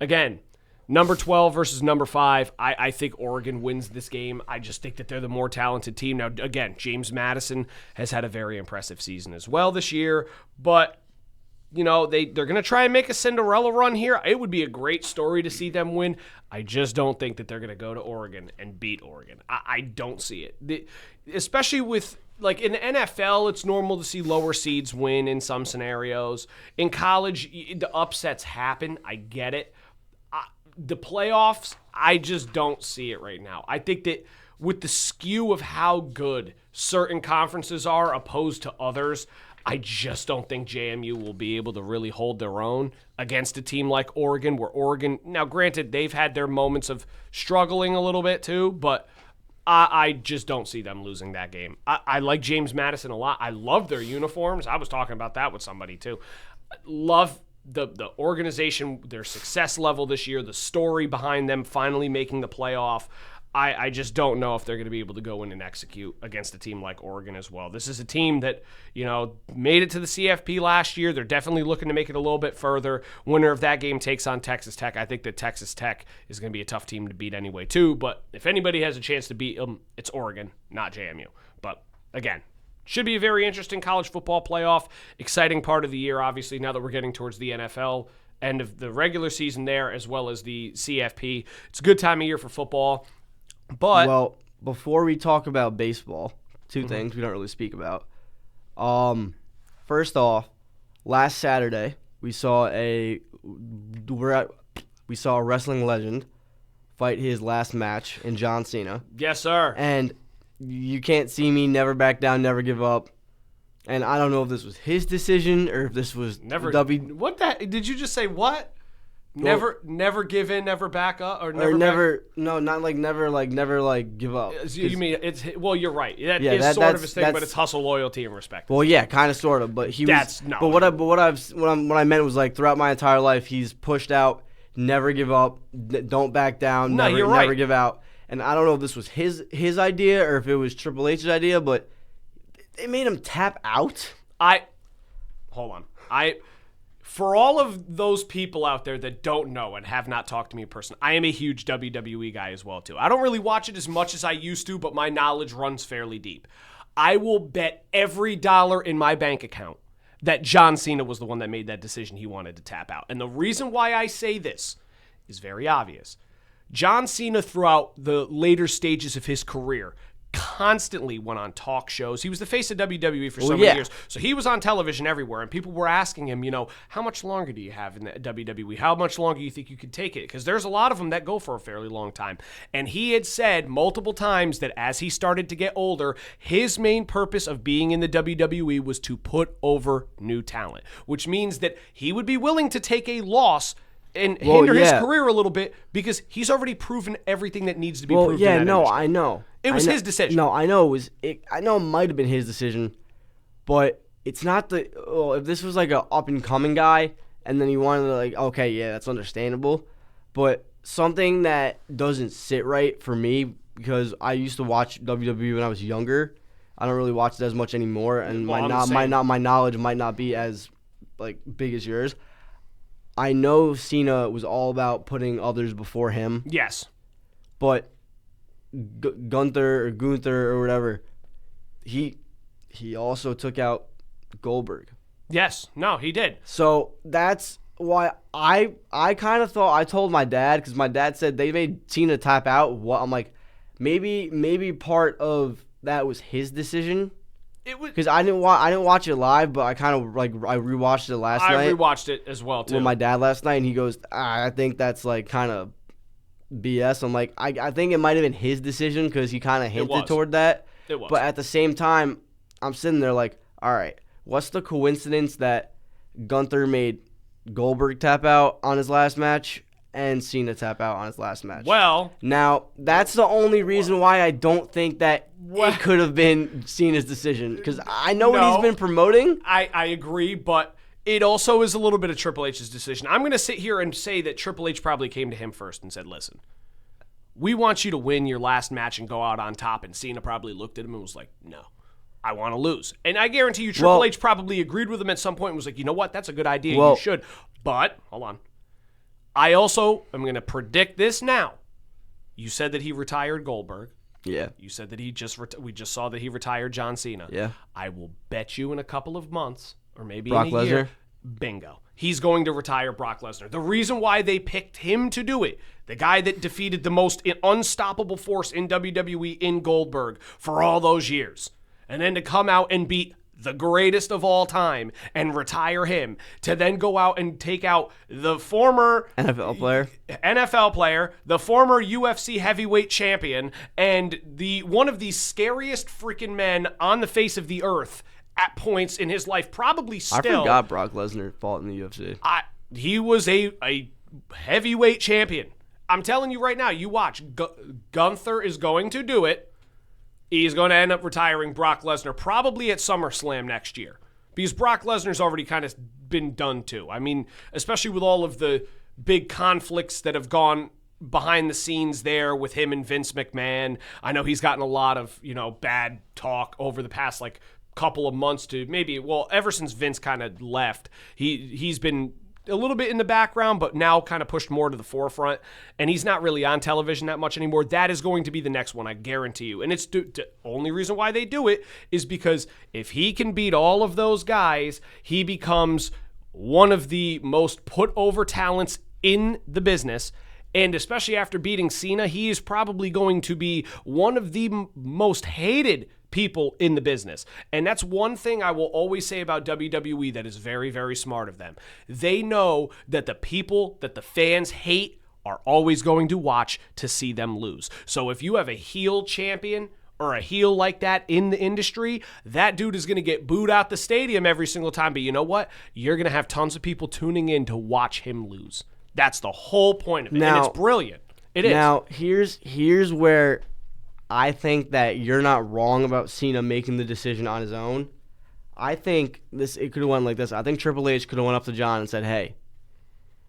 Again, number 12 versus number 5. I think Oregon wins this game. I just think that they're the more talented team. Now, again, James Madison has had a very impressive season as well this year, but they're going to try and make a Cinderella run here. It would be a great story to see them win. I just don't think that they're going to go to Oregon and beat Oregon. I don't see it. Especially with, like, in the NFL, it's normal to see lower seeds win in some scenarios. In college, the upsets happen. I get it. The playoffs, I just don't see it right now. I think that with the skew of how good certain conferences are opposed to others, I just don't think JMU will be able to really hold their own against a team like Oregon, where Oregon, now granted, they've had their moments of struggling a little bit too, but I just don't see them losing that game. I like James Madison a lot. I love their uniforms. I was talking about that with somebody too. Love the organization, their success level this year, the story behind them finally making the playoff. I just don't know if they're going to be able to go in and execute against a team like Oregon as well. This is a team that, made it to the CFP last year. They're definitely looking to make it a little bit further. Winner of that game takes on Texas Tech. I think that Texas Tech is going to be a tough team to beat anyway, too. But if anybody has a chance to beat them, it's Oregon, not JMU. But again, should be a very interesting college football playoff. Exciting part of the year, obviously, now that we're getting towards the NFL end of the regular season there, as well as the CFP. It's a good time of year for football. But well, before we talk about baseball, two things we don't really speak about. First off, last Saturday we saw a wrestling legend fight his last match in John Cena. Yes, sir. And you can't see me, never back down, never give up. And I don't know if this was his decision or if this was What did you just say? What? Never give in, never back up, or never give up. You mean it's you're right. That is sort of his thing, but it's hustle, loyalty, and respect. Well, yeah, kind of, sort of. But what I meant was, like, throughout my entire life, he's pushed out, never give up, don't back down, never give out. And I don't know if this was his idea or if it was Triple H's idea, but they made him tap out. Hold on. For all of those people out there that don't know and have not talked to me in person, I am a huge WWE guy as well, too. I don't really watch it as much as I used to, but my knowledge runs fairly deep. I will bet every dollar in my bank account that John Cena was the one that made that decision he wanted to tap out. And the reason why I say this is very obvious. John Cena, throughout the later stages of his career, constantly went on talk shows. He was the face of WWE for so many years. So he was on television everywhere, and people were asking him, how much longer do you have in the WWE? How much longer do you think you could take it? Because there's a lot of them that go for a fairly long time. And he had said multiple times that as he started to get older, his main purpose of being in the WWE was to put over new talent, which means that he would be willing to take a loss and hinder his career a little bit because he's already proven everything that needs to be proven. I know. It was his decision. No, I know I know it might have been his decision, but it's not if this was like a up and coming guy and then he wanted to, okay, yeah, that's understandable, but something that doesn't sit right for me, because I used to watch WWE when I was younger. I don't really watch it as much anymore, and my knowledge might not be as big as yours. I know Cena was all about putting others before him. Yes. But Gunther or whatever, he also took out Goldberg. Yes. No, he did. So that's why I kind of thought, I told my dad, because my dad said they made Cena tap out. What I'm like, maybe part of that was his decision. It was because I didn't watch it live, but I kind of I rewatched it last night. I rewatched it as well too with my dad last night, and he goes, I think that's like kind of BS. I'm like, I think it might have been his decision because he kind of hinted toward that. It was. But at the same time, I'm sitting there like, all right, what's the coincidence that Gunther made Goldberg tap out on his last match and Cena tap out on his last match? Well, now that's the only reason why I don't think that it could have been Cena's decision, because I know what he's been promoting. I agree, but it also is a little bit of Triple H's decision. I'm going to sit here and say that Triple H probably came to him first and said, listen, we want you to win your last match and go out on top. And Cena probably looked at him and was like, no, I want to lose. And I guarantee you Triple H probably agreed with him at some point and was like, you know what, that's a good idea, you should. But, hold on, I also am going to predict this now. You said that he retired Goldberg. Yeah. You said that we just saw that he retired John Cena. Yeah. I will bet you in a couple of months, or maybe Brock in a year, Lesnar? bingo, he's going to retire Brock Lesnar. The reason why they picked him to do it, the guy that defeated the most unstoppable force in WWE in Goldberg for all those years, and then to come out and beat the greatest of all time and retire him, to then go out and take out the former NFL player, the former UFC heavyweight champion, and one of the scariest freaking men on the face of the earth at points in his life, probably still. I forgot Brock Lesnar fought in the UFC. He was a heavyweight champion. I'm telling you right now, you watch. Gunther is going to do it. He's going to end up retiring Brock Lesnar probably at SummerSlam next year, because Brock Lesnar's already kind of been done too. I mean, especially with all of the big conflicts that have gone behind the scenes there with him and Vince McMahon. I know he's gotten a lot of, bad talk over the past couple of months to ever since Vince kind of left. He's been a little bit in the background, but now kind of pushed more to the forefront, and he's not really on television that much anymore. That is going to be the next one, I guarantee you. And it's the only reason why they do it is because if he can beat all of those guys, he becomes one of the most put over talents in the business. And especially after beating Cena, he is probably going to be one of the most hated people in the business. And that's one thing I will always say about WWE that is very, very smart of them. They know that the people that the fans hate are always going to watch to see them lose. So if you have a heel champion or a heel like that in the industry, that dude is going to get booed out the stadium every single time. But you know what? You're going to have tons of people tuning in to watch him lose. That's the whole point of it. And it's brilliant. It is. Now, here's where I think that you're not wrong about Cena making the decision on his own. I think it could have went like this. I think Triple H could have went up to John and said, "Hey,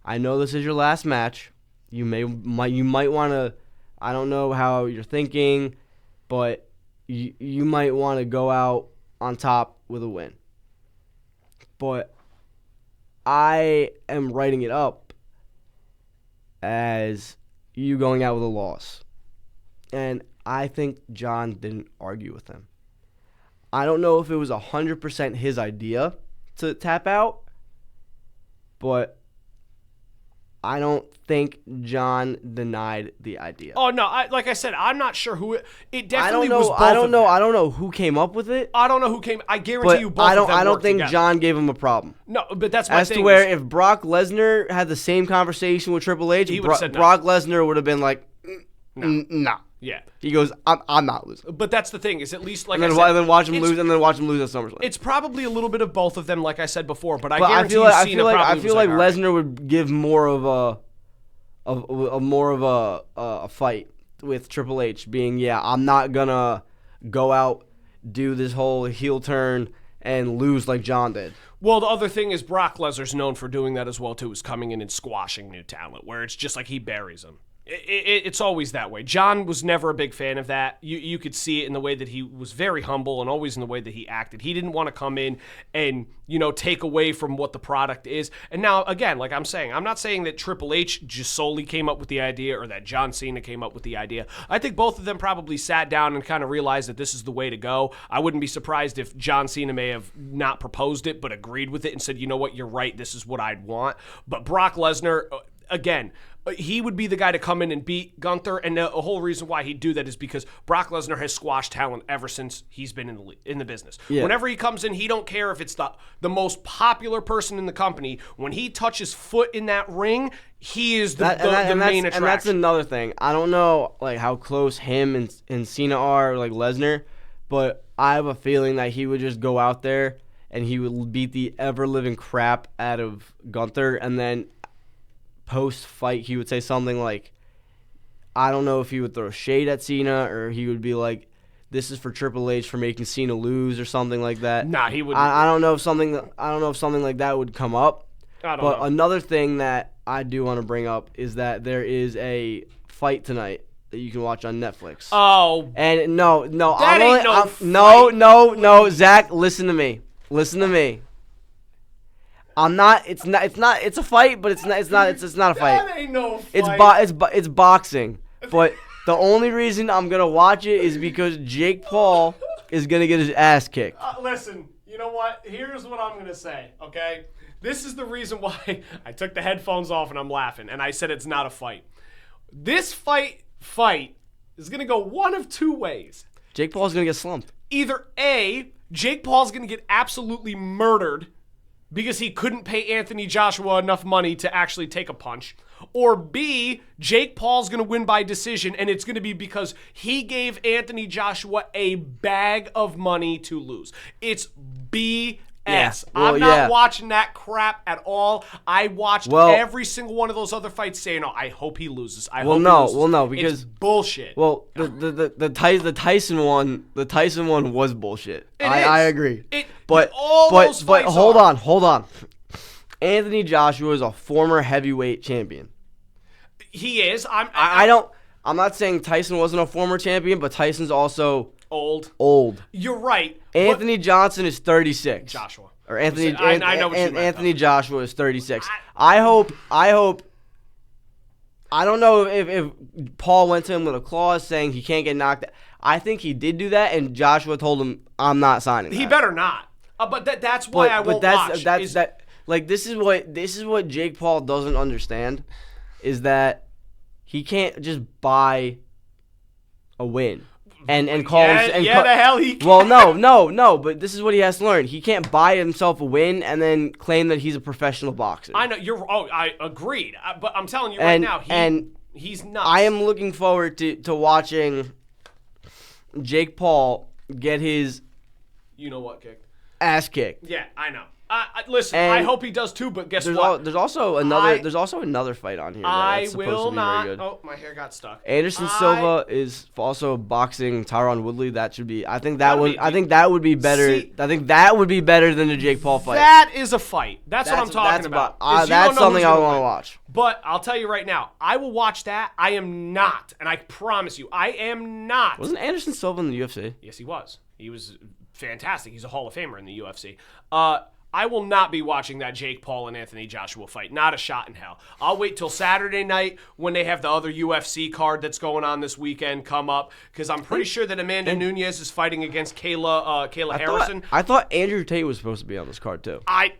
I know this is your last match. You might want to. I don't know how you're thinking, but you might want to go out on top with a win. But I am writing it up as you going out with a loss." And I think John didn't argue with him. I don't know if it was 100% his idea to tap out, but I don't think John denied the idea. Oh no! Like I said, I'm not sure who it definitely was. Both I don't know. I don't know who came up with it. I don't know who came. I guarantee you both. I don't think together. John gave him a problem. No, but that's my as thing. To where if Brock Lesnar had the same conversation with Triple H, Brock Lesnar would have been like, "No." Yeah. He goes, I'm not losing. But that's the thing, is at least and then watch him lose, and then watch him lose at SummerSlam. It's probably a little bit of both of them, like I said before. But I guarantee I feel like Lesnar would give more of a fight with Triple H, being I'm not gonna go out, do this whole heel turn and lose like John did. Well, the other thing is Brock Lesnar's known for doing that as well too, is coming in and squashing new talent, where it's just like he buries them. It's always that way. John was never a big fan of that. You could see it in the way that he was very humble and always in the way that he acted. He didn't want to come in and, take away from what the product is. And now, again, like I'm saying, I'm not saying that Triple H just solely came up with the idea or that John Cena came up with the idea. I think both of them probably sat down and kind of realized that this is the way to go. I wouldn't be surprised if John Cena may have not proposed it but agreed with it and said, you know what, you're right, this is what I'd want. But Brock Lesnar, again, he would be the guy to come in and beat Gunther, and the whole reason why he'd do that is because Brock Lesnar has squashed talent ever since he's been in the business. Yeah. Whenever he comes in, he don't care if it's the most popular person in the company. When he touches foot in that ring, he is the main attraction. And that's another thing. I don't know how close him and Cena are, Lesnar, but I have a feeling that he would just go out there and he would beat the ever-living crap out of Gunther, and then post-fight, he would say something like, I don't know if he would throw shade at Cena or he would be like, this is for Triple H for making Cena lose or something like that. Nah, he wouldn't. I don't know if something like that would come up. But another thing that I do want to bring up is that there is a fight tonight that you can watch on Netflix. Oh. And no, that ain't no fight. No, Zach, listen to me. It's a fight, but it's not a fight. That ain't no fight. It's boxing. But the only reason I'm going to watch it is because Jake Paul is going to get his ass kicked. Listen, you know what? Here's what I'm going to say, okay? This is the reason why I took the headphones off and I'm laughing, and I said it's not a fight. This fight is going to go one of two ways. Jake Paul's going to get slumped. Either A, Jake Paul's going to get absolutely murdered because he couldn't pay Anthony Joshua enough money to actually take a punch. Or B, Jake Paul's going to win by decision, and it's going to be because he gave Anthony Joshua a bag of money to lose. It's BS. Yeah. I'm not watching that crap at all. I watched every single one of those other fights saying, I hope he loses. No, because it's bullshit. Well, the Tyson one was bullshit. I agree. But hold on. Anthony Joshua is a former heavyweight champion. He is. I'm not saying Tyson wasn't a former champion, but Tyson's also old. You're right. Anthony Johnson is 36. Joshua. Or Anthony. I know what you meant, Anthony Joshua is 36. I hope. I don't know if Paul went to him with a clause saying he can't get knocked out. I think he did do that, and Joshua told him, "I'm not signing." He better not. But that's why I won't watch. This is what Jake Paul doesn't understand, is that he can't just buy a win and call the hell he can. Well, no, but this is what he has to learn. He can't buy himself a win and then claim that he's a professional boxer. I know I agreed, but I'm telling you right now, he's nuts. I am looking forward to watching Jake Paul get his ass kicked. Yeah, I know. Listen, I hope he does too, but guess what? There's also another fight on here. I will not. Very good. Oh, my hair got stuck. Anderson Silva is also boxing Tyron Woodley. That should be. I think that would be better. I think that would be better than the Jake Paul fight. That is a fight. That's what I'm talking about. That's something I want to watch. But I'll tell you right now, I will watch that. I am not, and I promise you, I am not. Wasn't Anderson Silva in the UFC? Yes, he was. He was fantastic. He's a Hall of Famer in the UFC. I will not be watching that Jake Paul and Anthony Joshua fight. Not a shot in hell. I'll wait till Saturday night when they have the other UFC card that's going on this weekend come up, because I'm pretty sure that Amanda Nunes is fighting against Kayla Harrison. I thought Andrew Tate was supposed to be on this card too. I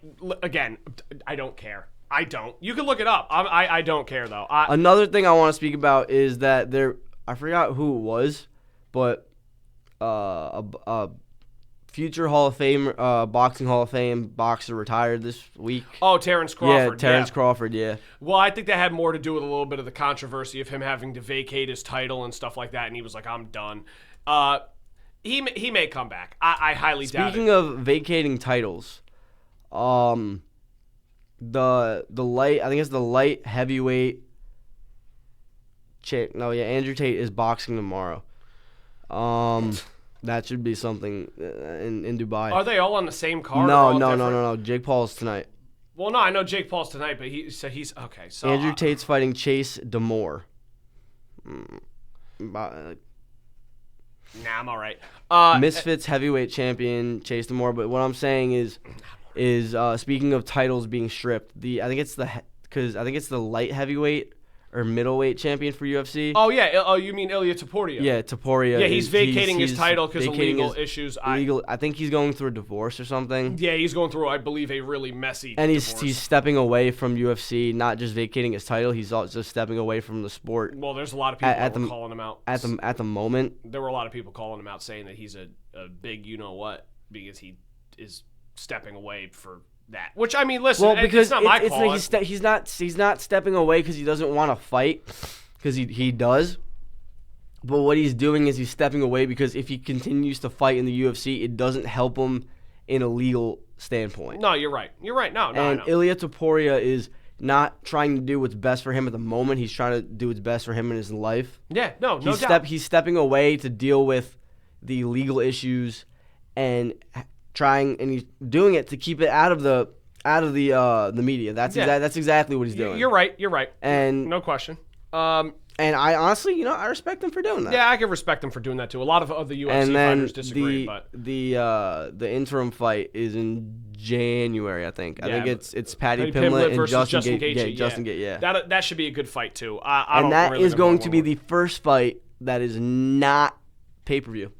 don't care. I don't. You can look it up. I don't care though. Another thing I want to speak about is that I forgot who it was, but a future Hall of Fame, boxing Hall of Fame boxer retired this week. Oh, Terrence Crawford. Yeah, Terrence Crawford, yeah. Well, I think that had more to do with a little bit of the controversy of him having to vacate his title and stuff like that, and he was like, I'm done. He may come back. I highly doubt it. Speaking of vacating titles, the light, I think it's the light heavyweight Andrew Tate is boxing tomorrow. That should be something in Dubai. Are they all on the same card? No. Jake Paul's tonight. Well, no, I know Jake Paul's tonight, but he's okay. So Andrew Tate's fighting Chase Demore. Nah, I'm all right. Misfits heavyweight champion Chase Demore. But what I'm saying is speaking of titles being stripped, I think it's the light heavyweight or middleweight champion for UFC. Oh yeah. Oh, you mean Ilia Topuria? Yeah, Topuria. Yeah, he's vacating his title because of legal issues. I think he's going through a divorce or something. Yeah, he's going through, I believe, a really messy and divorce. he's stepping away from UFC, not just vacating his title. He's also stepping away from the sport. Well, there's a lot of people that were calling him out. At the moment, there were a lot of people calling him out, saying that he's a big you-know-what because he is stepping away for that. Which, I mean, listen, because it's not my call. He's not stepping away because he doesn't want to fight, because he does. But what he's doing is he's stepping away because if he continues to fight in the UFC, it doesn't help him in a legal standpoint. No, you're right. You're right. No. Ilia Topuria is not trying to do what's best for him at the moment. He's trying to do what's best for him in his life. Yeah, no doubt. He's stepping away to deal with the legal issues and he's doing it to keep it out of the media. That's exactly what he's doing. You're right. And no question. And I honestly, I respect him for doing that. Yeah, I can respect him for doing that too. A lot of the UFC fighters disagree, but the interim fight is in January, I think. I think it's Paddy Pimblett and Justin Gaethje. Justin Gaethje. Yeah. That should be a good fight too. That is going to be the first fight that is not pay-per-view.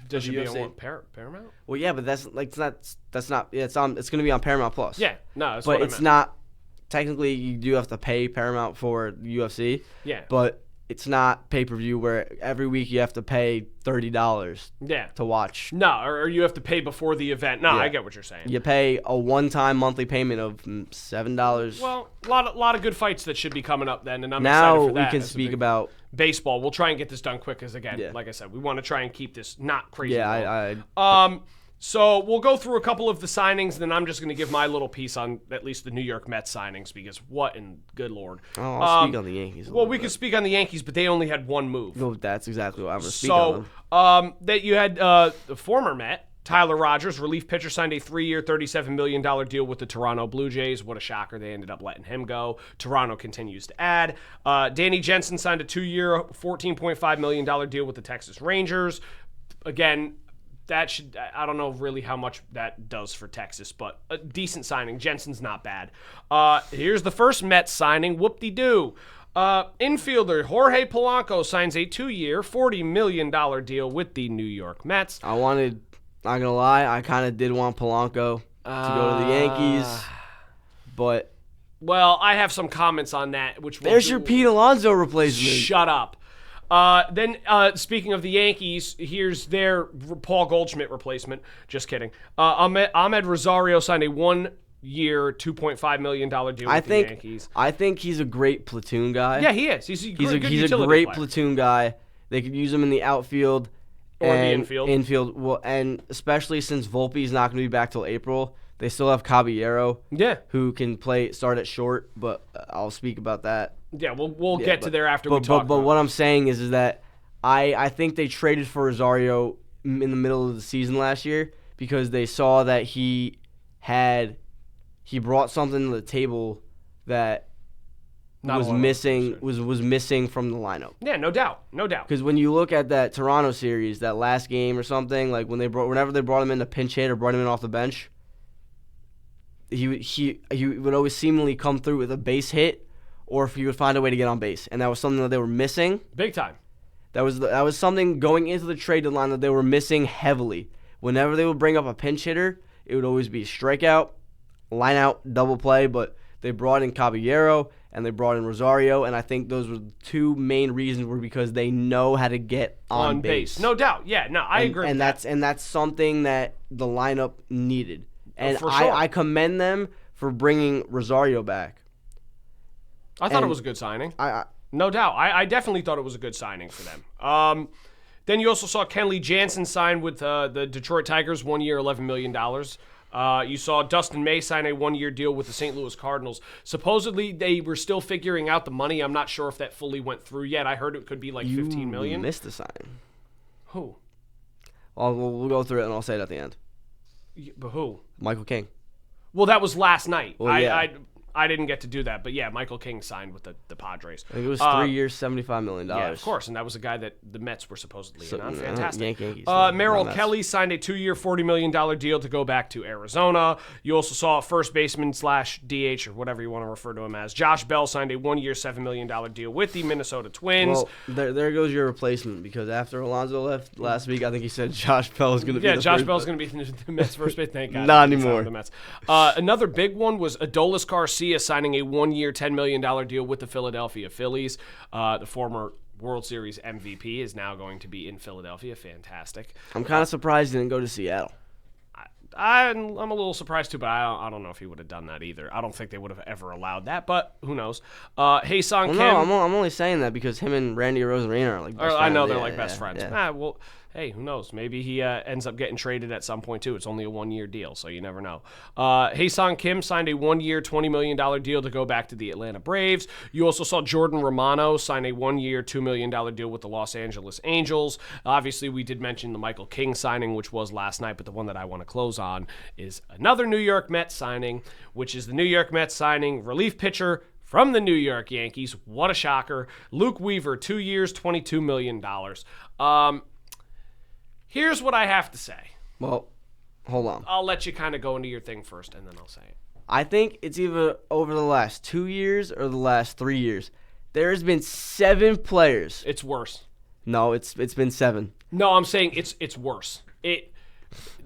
Does it be on Paramount? Well, yeah, but it's going to be on Paramount Plus. Yeah, no, that's but what it's not. Technically, you do have to pay Paramount for UFC. Yeah. But it's not pay-per-view where every week you have to pay $30 to watch. No, or you have to pay before the event. No, Yeah. I get what you're saying. You pay a one-time monthly payment of $7. Well, a lot of good fights that should be coming up then, and I'm now excited for that. We can speak about baseball. We'll try and get this done quick because, again, Yeah. like I said, we want to try and keep this not crazy. Yeah, So we'll go through a couple of the signings, and then I'm just going to give my little piece on at least the New York Mets signings because what in good Lord. I'll speak on the Yankees. Well, we can speak on the Yankees, but they only had one move. No, that's exactly what I'm going to speak on. So that you had the former Met, Tyler Rogers, relief pitcher, signed a 3-year, $37 million deal with the Toronto Blue Jays. What a shocker. They ended up letting him go. Toronto continues to add. Danny Jensen signed a 2-year, $14.5 million deal with the Texas Rangers. Again, I don't know really how much that does for Texas, but a decent signing. Jensen's not bad. Here's the first Mets signing. Whoop-de-doo. Infielder Jorge Polanco signs a 2-year, $40 million deal with the New York Mets. Not gonna lie, I kind of did want Polanco to go to the Yankees, but well, I have some comments on that. There's your Pete Alonso replacement. Shut up. Then, speaking of the Yankees, here's their Paul Goldschmidt replacement. Just kidding. Ahmed Rosario signed a 1-year, $2.5 million deal with the Yankees. I think he's a great platoon guy. Yeah, he is. He's a great platoon guy. They could use him in the outfield or the infield. Well, and especially since Volpe's not going to be back till April, they still have Caballero. Yeah, who can start at short. But I'll speak about that. Yeah, we'll get to there after we talk. But what I'm saying is that I think they traded for Rosario in the middle of the season last year because they saw that he brought something to the table that was missing from the lineup. Yeah, no doubt. Because when you look at that Toronto series, that last game or something, like whenever they brought him in to pinch hit or brought him in off the bench, he would always seemingly come through with a base hit, or if he would find a way to get on base, and that was something that they were missing. Big time. That was something going into the trade deadline that they were missing heavily. Whenever they would bring up a pinch hitter, it would always be strikeout, line out, double play. But they brought in Caballero and they brought in Rosario, and I think those were the two main reasons were because they know how to get on base. No doubt. Yeah, no, I agree. And that's something that the lineup needed. And for sure. I commend them for bringing Rosario back. I thought it was a good signing. No doubt. I definitely thought it was a good signing for them. Then you also saw Kenley Jansen sign with the Detroit Tigers, 1 year, $11 million. You saw Dustin May sign a 1-year deal with the St. Louis Cardinals. Supposedly, they were still figuring out the money. I'm not sure if that fully went through yet. I heard it could be like $15 million. You missed the sign. Who? We'll go through it, and I'll say it at the end. But who? Michael King. Well, that was last night. Well, yeah. I didn't get to do that. But, yeah, Michael King signed with the Padres. I think it was 3 years, $75 million. Yeah, of course, and that was a guy that the Mets were supposedly in on. Fantastic. Yankees, Merrill Kelly signed a 2-year, $40 million deal to go back to Arizona. You also saw first baseman / DH, or whatever you want to refer to him as. Josh Bell signed a 1-year, $7 million deal with the Minnesota Twins. Well, there goes your replacement, because after Alonso left last week, I think he said Josh Bell is going to be Josh Bell's going to be the Mets first base. Thank God. Not anymore. The Mets. Another big one was Adolis Garcia signing a 1-year, $10 million deal with the Philadelphia Phillies. The former World Series MVP is now going to be in Philadelphia. Fantastic. I'm kind of surprised he didn't go to Seattle. I'm a little surprised too, but I don't know if he would have done that either. I don't think they would have ever allowed that, but who knows? Hae-Sung Kim. No, I'm only saying that because him and Randy Arozarena are like best friends. I know they're like best friends. Yeah. Well, hey, who knows? Maybe he ends up getting traded at some point too. It's only a 1-year deal, so you never know. Hae-Sung Kim signed a 1-year, $20 million deal to go back to the Atlanta Braves. You also saw Jordan Romano sign a 1-year, $2 million deal with the Los Angeles Angels. Obviously, we did mention the Michael King signing, which was last night, but the one that I want to close on is another New York Mets signing, which is the New York Mets signing relief pitcher from the New York Yankees. What a shocker. Luke Weaver, 2 years, $22 million. Here's what I have to say. Well, hold on. I'll let you kind of go into your thing first, and then I'll say it. I think it's either over the last 2 years or the last 3 years. There has been 7 players. It's worse. No, it's been 7. No, I'm saying it's worse.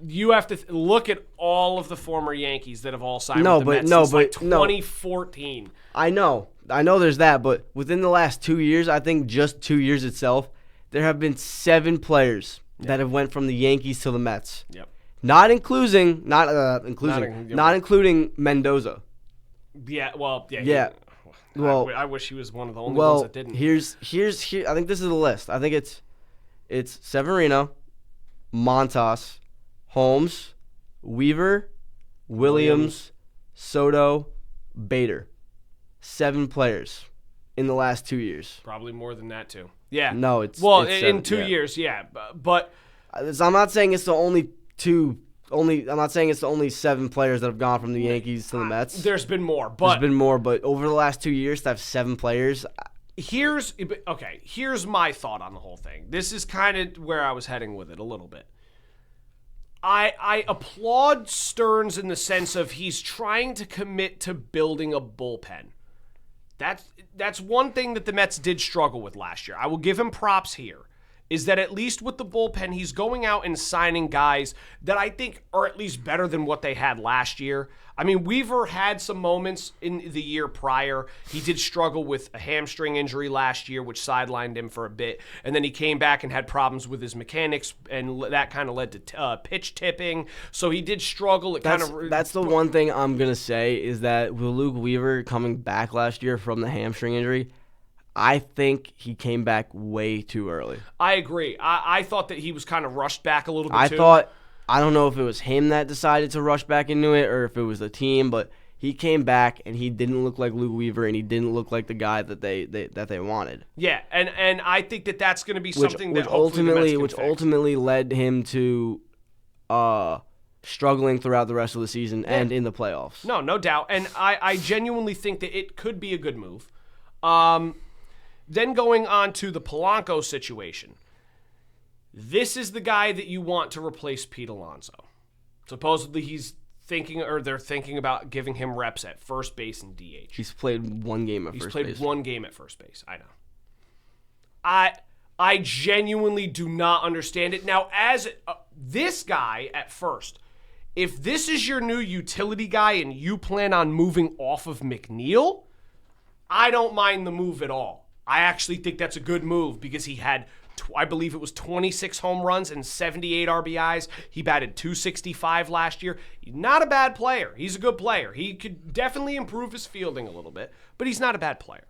You have to look at all of the former Yankees that have all signed with the Mets since 2014. I know there's that, but within the last 2 years, I think just 2 years itself, there have been 7 players that have went from the Yankees to the Mets. Yep. Not including Mendoza. Yeah, well, yeah. Yeah. Well, I wish he was one of the only ones that didn't. Here. I think this is the list. I think it's Severino, Montas, Holmes, Weaver, Williams, Soto, Bader. 7 players in the last 2 years. Probably more than that too. Yeah. No, it's in 2 years. Yeah, but I'm not saying it's the only 2. I'm not saying it's the only 7 players that have gone from the Yankees to the Mets. There's been more, but over the last 2 years to have 7 players. Here's my thought on the whole thing. This is kind of where I was heading with it a little bit. I applaud Stearns in the sense of he's trying to commit to building a bullpen. That's one thing that the Mets did struggle with last year. I will give him props here, is that at least with the bullpen, he's going out and signing guys that I think are at least better than what they had last year. I mean, Weaver had some moments in the year prior. He did struggle with a hamstring injury last year, which sidelined him for a bit. And then he came back and had problems with his mechanics, and that kind of led to pitch tipping. So he did struggle. That's the one thing I'm going to say is that with Luke Weaver coming back last year from the hamstring injury, I think he came back way too early. I agree. I thought that he was kind of rushed back a little bit too. I don't know if it was him that decided to rush back into it or if it was the team, but he came back and he didn't look like Luke Weaver and he didn't look like the guy that they wanted. Yeah, and I think that that's going to be something that ultimately led him to struggling throughout the rest of the season and in the playoffs. No doubt. And I genuinely think that it could be a good move. Then going on to the Polanco situation. This is the guy that you want to replace Pete Alonso. Supposedly they're thinking about giving him reps at first base and DH. He's played one game at first base. He's played one game at first base. I know. I genuinely do not understand it. Now, as this guy at first, if this is your new utility guy and you plan on moving off of McNeil, I don't mind the move at all. I actually think that's a good move because he had, I believe it was 26 home runs and 78 RBIs. He batted .265 last year. He's not a bad player. He's a good player. He could definitely improve his fielding a little bit, but he's not a bad player.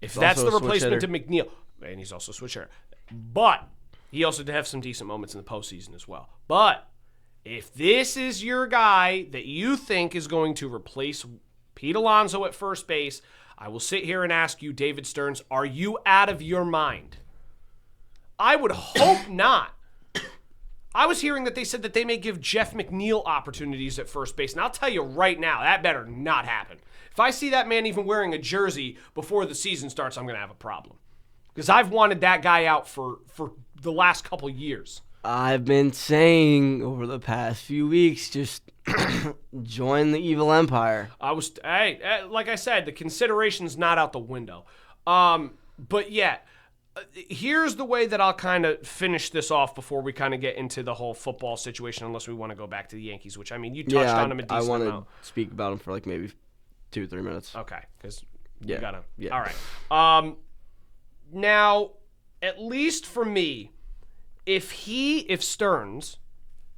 If that's the replacement to McNeil, and he's also a switch hitter, but he also did have some decent moments in the postseason as well. But if this is your guy that you think is going to replace Pete Alonso at first base, I will sit here and ask you, David Stearns, are you out of your mind? I would hope not. I was hearing that they said that they may give Jeff McNeil opportunities at first base. And I'll tell you right now, that better not happen. If I see that man even wearing a jersey before the season starts, I'm going to have a problem. Because I've wanted that guy out for the last couple years. I've been saying over the past few weeks, just join the evil empire. Like I said, the consideration's not out the window. But yeah, here's the way that I'll kind of finish this off before we kind of get into the whole football situation, unless we want to go back to the Yankees, which, I mean, you touched on them a decent amount. I want to speak about them for like maybe 2-3 minutes. Okay, because you got to. Yeah. All right. Now, at least for me, if Stearns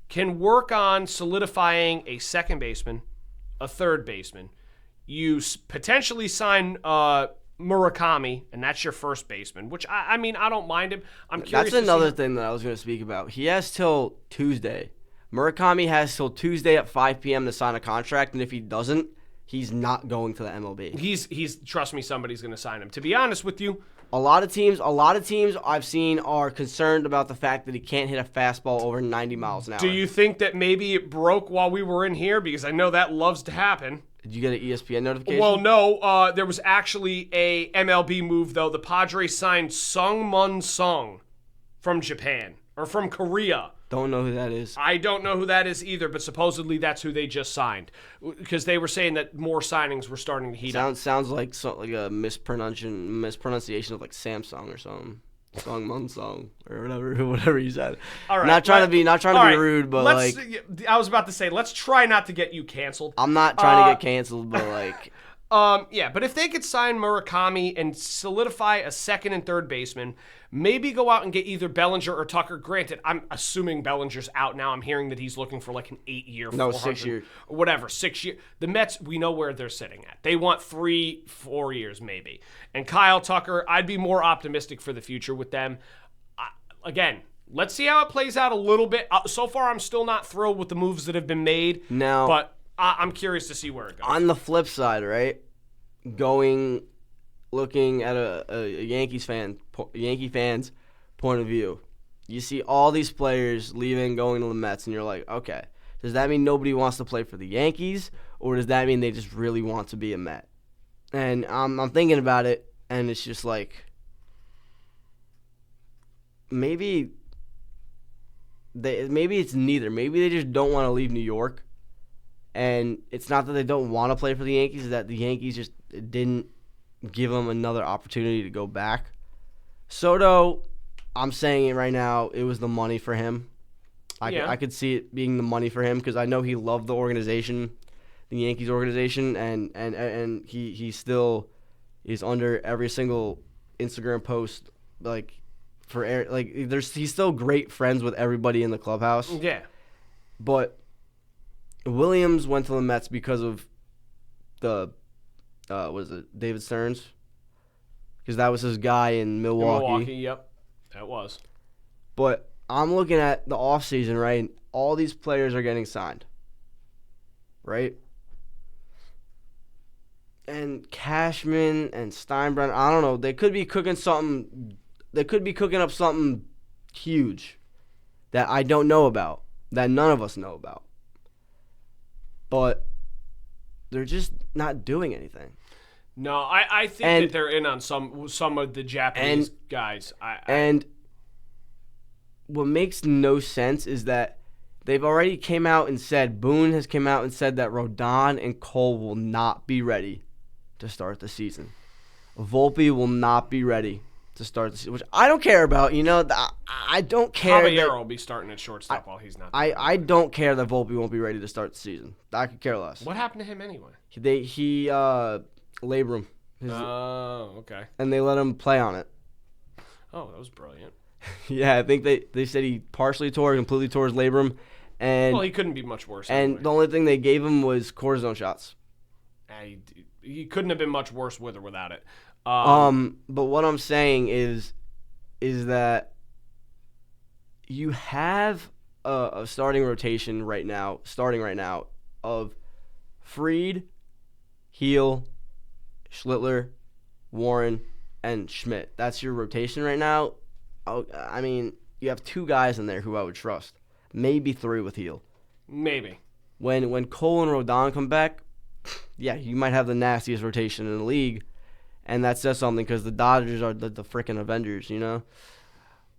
can work on solidifying a second baseman, a third baseman, you potentially sign Murakami, and that's your first baseman, which, I mean, I don't mind him. I'm curious. That's another thing that I was going to speak about. He has till Tuesday. Murakami has till Tuesday at 5 p.m. to sign a contract, and if he doesn't, he's not going to the MLB. He's trust me, somebody's going to sign him. To be honest with you, a lot of teams I've seen are concerned about the fact that he can't hit a fastball over 90 miles an hour. Do you think that maybe it broke while we were in here? Because I know that loves to happen. Did you get an ESPN notification? Well, no. There was actually a MLB move, though. The Padres signed Sung-Mun Sung from Japan, or from Korea. Don't know who that is. I don't know who that is either, but supposedly that's who they just signed. Because they were saying that more signings were starting to heat up. Sounds like a mispronunciation of like Samsung or something. Sung-Mun Sung or whatever you said. All right. Not trying to be rude, but I was about to say, let's try not to get you canceled. I'm not trying to get canceled, but like yeah, but if they could sign Murakami and solidify a second and third baseman, maybe go out and get either Bellinger or Tucker. Granted, I'm assuming Bellinger's out now. I'm hearing that he's looking for like an 8-year, 6 year, or whatever, 6 year. The Mets, we know where they're sitting at. They want 3-4 years maybe. And Kyle Tucker, I'd be more optimistic for the future with them. Again, let's see how it plays out a little bit. So far, I'm still not thrilled with the moves that have been made. Now, but I'm curious to see where it goes. On the flip side, right? Looking at a Yankee fan's point of view, you see all these players leaving, going to the Mets, and you're like, okay, does that mean nobody wants to play for the Yankees, or does that mean they just really want to be a Met? And I'm thinking about it, and it's just like, maybe it's neither. Maybe they just don't want to leave New York, and it's not that they don't want to play for the Yankees, it's that the Yankees just didn't give him another opportunity to go back. Soto, I'm saying it right now, it was the money for him. I could see it being the money for him because I know he loved the organization, the Yankees organization, and he still is under every single Instagram post he's still great friends with everybody in the clubhouse. Yeah. But Williams went to the Mets because of the David Stearns? Because that was his guy in Milwaukee. Yep. That was. But I'm looking at the offseason, right? And all these players are getting signed. Right? And Cashman and Steinbrenner, I don't know. They could be cooking something. They could be cooking up something huge that I don't know about, that none of us know about. But they're just not doing anything. No, I think that they're in on some of the Japanese guys. And what makes no sense is that they've already came out and said, Boone has come out and said that Rodon and Cole will not be ready to start the season. Volpe will not be ready to start the season, which I don't care about. I don't care. Caballero will be starting at shortstop while he's not there. I don't care that Volpe won't be ready to start the season. I could care less. What happened to him anyway? He labrum. Oh, okay. And they let him play on it. Oh, that was brilliant. Yeah, I think they said he partially tore, completely tore his labrum. And, well, he couldn't be much worse. And anyway. The only thing they gave him was cortisone shots. He couldn't have been much worse with or without it. But what I'm saying is that you have a starting rotation right now, of Fried, Heel, Schlittler, Warren, and Schmidt. That's your rotation right now. I mean, you have two guys in there who I would trust. maybe 3 with Heel. Maybe. When Cole and Rodon come back, yeah, you might have the nastiest rotation in the league, and that says something because the Dodgers are the freaking Avengers, you know?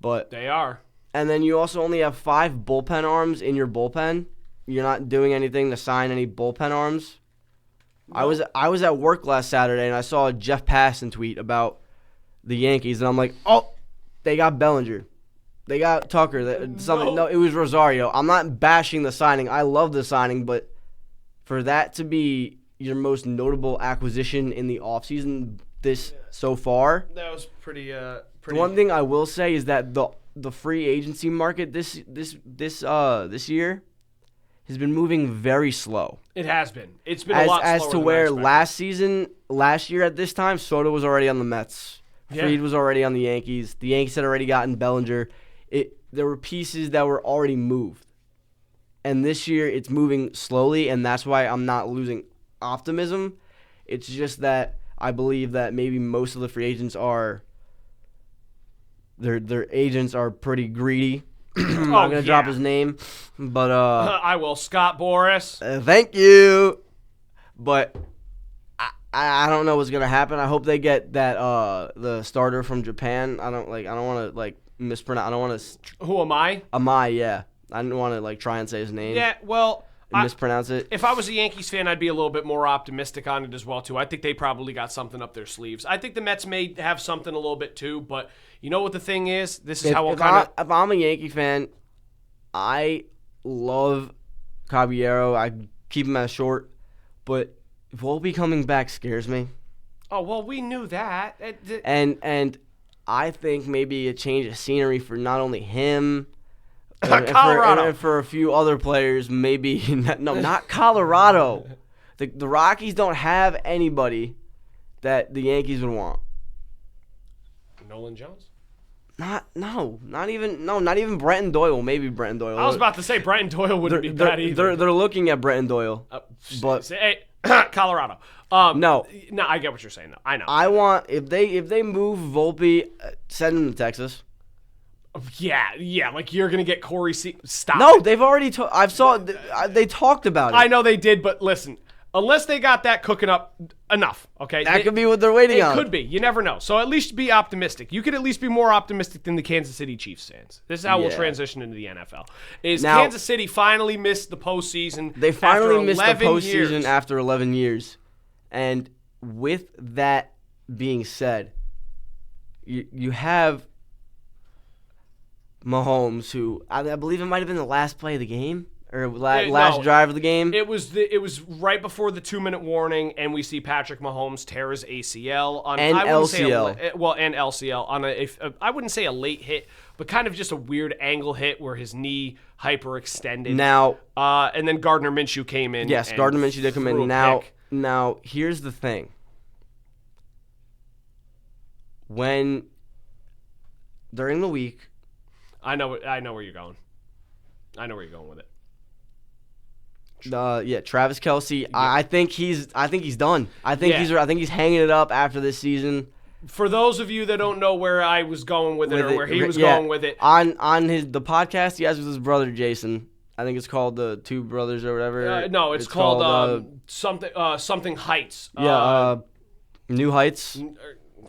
But They are. And then you also only have 5 bullpen arms in your bullpen. You're not doing anything to sign any bullpen arms. Nope. I was at work last Saturday, and I saw a Jeff Passan tweet about the Yankees, and I'm like, oh, they got Bellinger. They got Tucker. No, it was Rosario. I'm not bashing the signing. I love the signing, but for that to be your most notable acquisition in the offseason so far. That was pretty. The one thing I will say is that the free agency market this year has been moving very slow. It has been. It's been a lot slower as to where last year at this time, Soto was already on the Mets. Fried was already on the Yankees. The Yankees had already gotten Bellinger. There were pieces that were already moved. And this year it's moving slowly, and that's why I'm not losing optimism. It's just that I believe that maybe most of the free agents are their agents are pretty greedy. I'm not going to drop his name, but I will. Scott Boras. Thank you. But I don't know what's going to happen. I hope they get that the starter from Japan. I don't want to mispronounce. I don't want to. Who am I? Amai, yeah. I didn't want to try and say his name. Yeah, well, mispronounce it. If I was a Yankees fan, I'd be a little bit more optimistic on it as well too. I think they probably got something up their sleeves. I think the Mets may have something a little bit too, but you know what the thing is? This is how we'll kind of. If I'm a Yankee fan, I love Caballero. I keep him as short, but Volpe coming back scares me. Oh well, we knew that. And I think maybe a change of scenery for not only him. Colorado. And for a few other players, maybe. No, not Colorado. The Rockies don't have anybody that the Yankees would want. Nolan Jones? Not even Brenton Doyle. Maybe Brenton Doyle. I was about to say Brenton Doyle wouldn't be bad either. They're looking at Brenton Doyle. But hey, Colorado. No, I get what you're saying. Though. I know. I want if they move Volpe, send him to Texas. Yeah, like you're gonna get Corey C. Stop. No, they've already. They talked about it. I know they did, but listen, unless they got that cooking up enough, okay, that could be what they're waiting on. It could be. You never know. So at least be optimistic. You could at least be more optimistic than the Kansas City Chiefs fans. This is how we'll transition into the NFL. Now, Kansas City finally missed the postseason. They finally missed the years. postseason after 11 years, and with that being said, you have Mahomes, who I believe it might have been the last play of the game or last drive of the game. It was right before the 2-minute warning, and we see Patrick Mahomes tear his ACL on LCL. And LCL on I wouldn't say a late hit, but kind of just a weird angle hit where his knee hyperextended. Now, and then Gardner Minshew came in. Yes, Gardner Minshew did come in. Now here's the thing. When during the week. I know where you're going. I know where you're going with it. Travis Kelce. Yeah. I think he's done. I think he's hanging it up after this season. For those of you that don't know where I was going with it or where he was going with it, on the podcast he has with his brother Jason. I think it's called the Two Brothers or whatever. No, it's called something Heights. New Heights.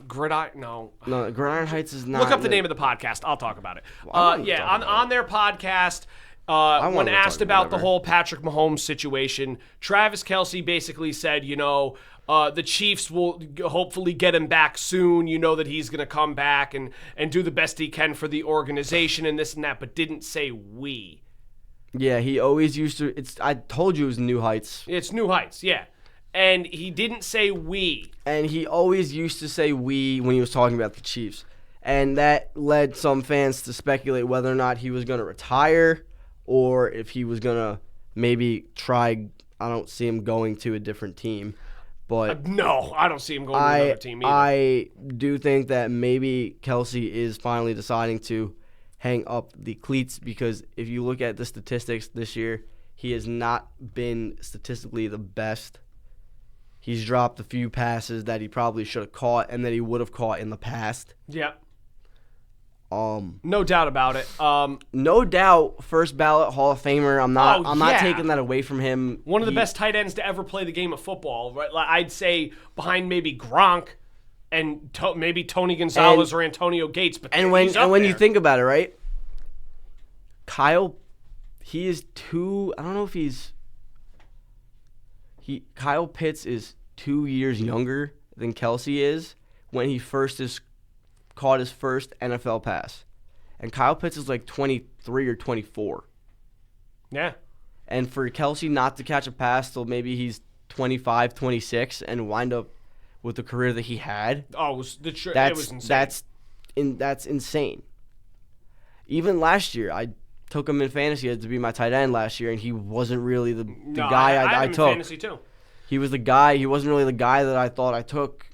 Gridiron? No, Gridiron Heights is not. Look up the name of the podcast. I'll talk about it. On their podcast, when asked about the whole Patrick Mahomes situation, Travis Kelce basically said, the Chiefs will hopefully get him back soon. You know that he's going to come back and do the best he can for the organization and this and that, but didn't say we. Yeah, he always used to. I told you it was New Heights. It's New Heights, yeah. And he didn't say we. And he always used to say we when he was talking about the Chiefs. And that led some fans to speculate whether or not he was going to retire or if he was going to maybe try. I don't see him going to a different team. But no, I don't see him going to another team either. I do think that maybe Kelce is finally deciding to hang up the cleats because if you look at the statistics this year, he has not been statistically the best. He's dropped a few passes that he probably should have caught and that he would have caught in the past. Yeah. No doubt about it. No doubt, first ballot Hall of Famer. I'm not taking that away from him. One of the best tight ends to ever play the game of football. Right? Like, I'd say behind maybe Gronk and maybe Tony Gonzalez or Antonio Gates. But when you think about it, right? Kyle, he is too. I don't know if Kyle Pitts is 2 years younger than Kelsey is when he caught his first NFL pass. And Kyle Pitts is like 23 or 24. Yeah. And for Kelsey not to catch a pass till maybe he's 25, 26 and wind up with the career that he had. Oh, it was insane. That's insane. Even last year, I took him in fantasy to be my tight end last year, and he wasn't really the guy I took. In fantasy too. He was the guy. He wasn't really the guy that I thought I took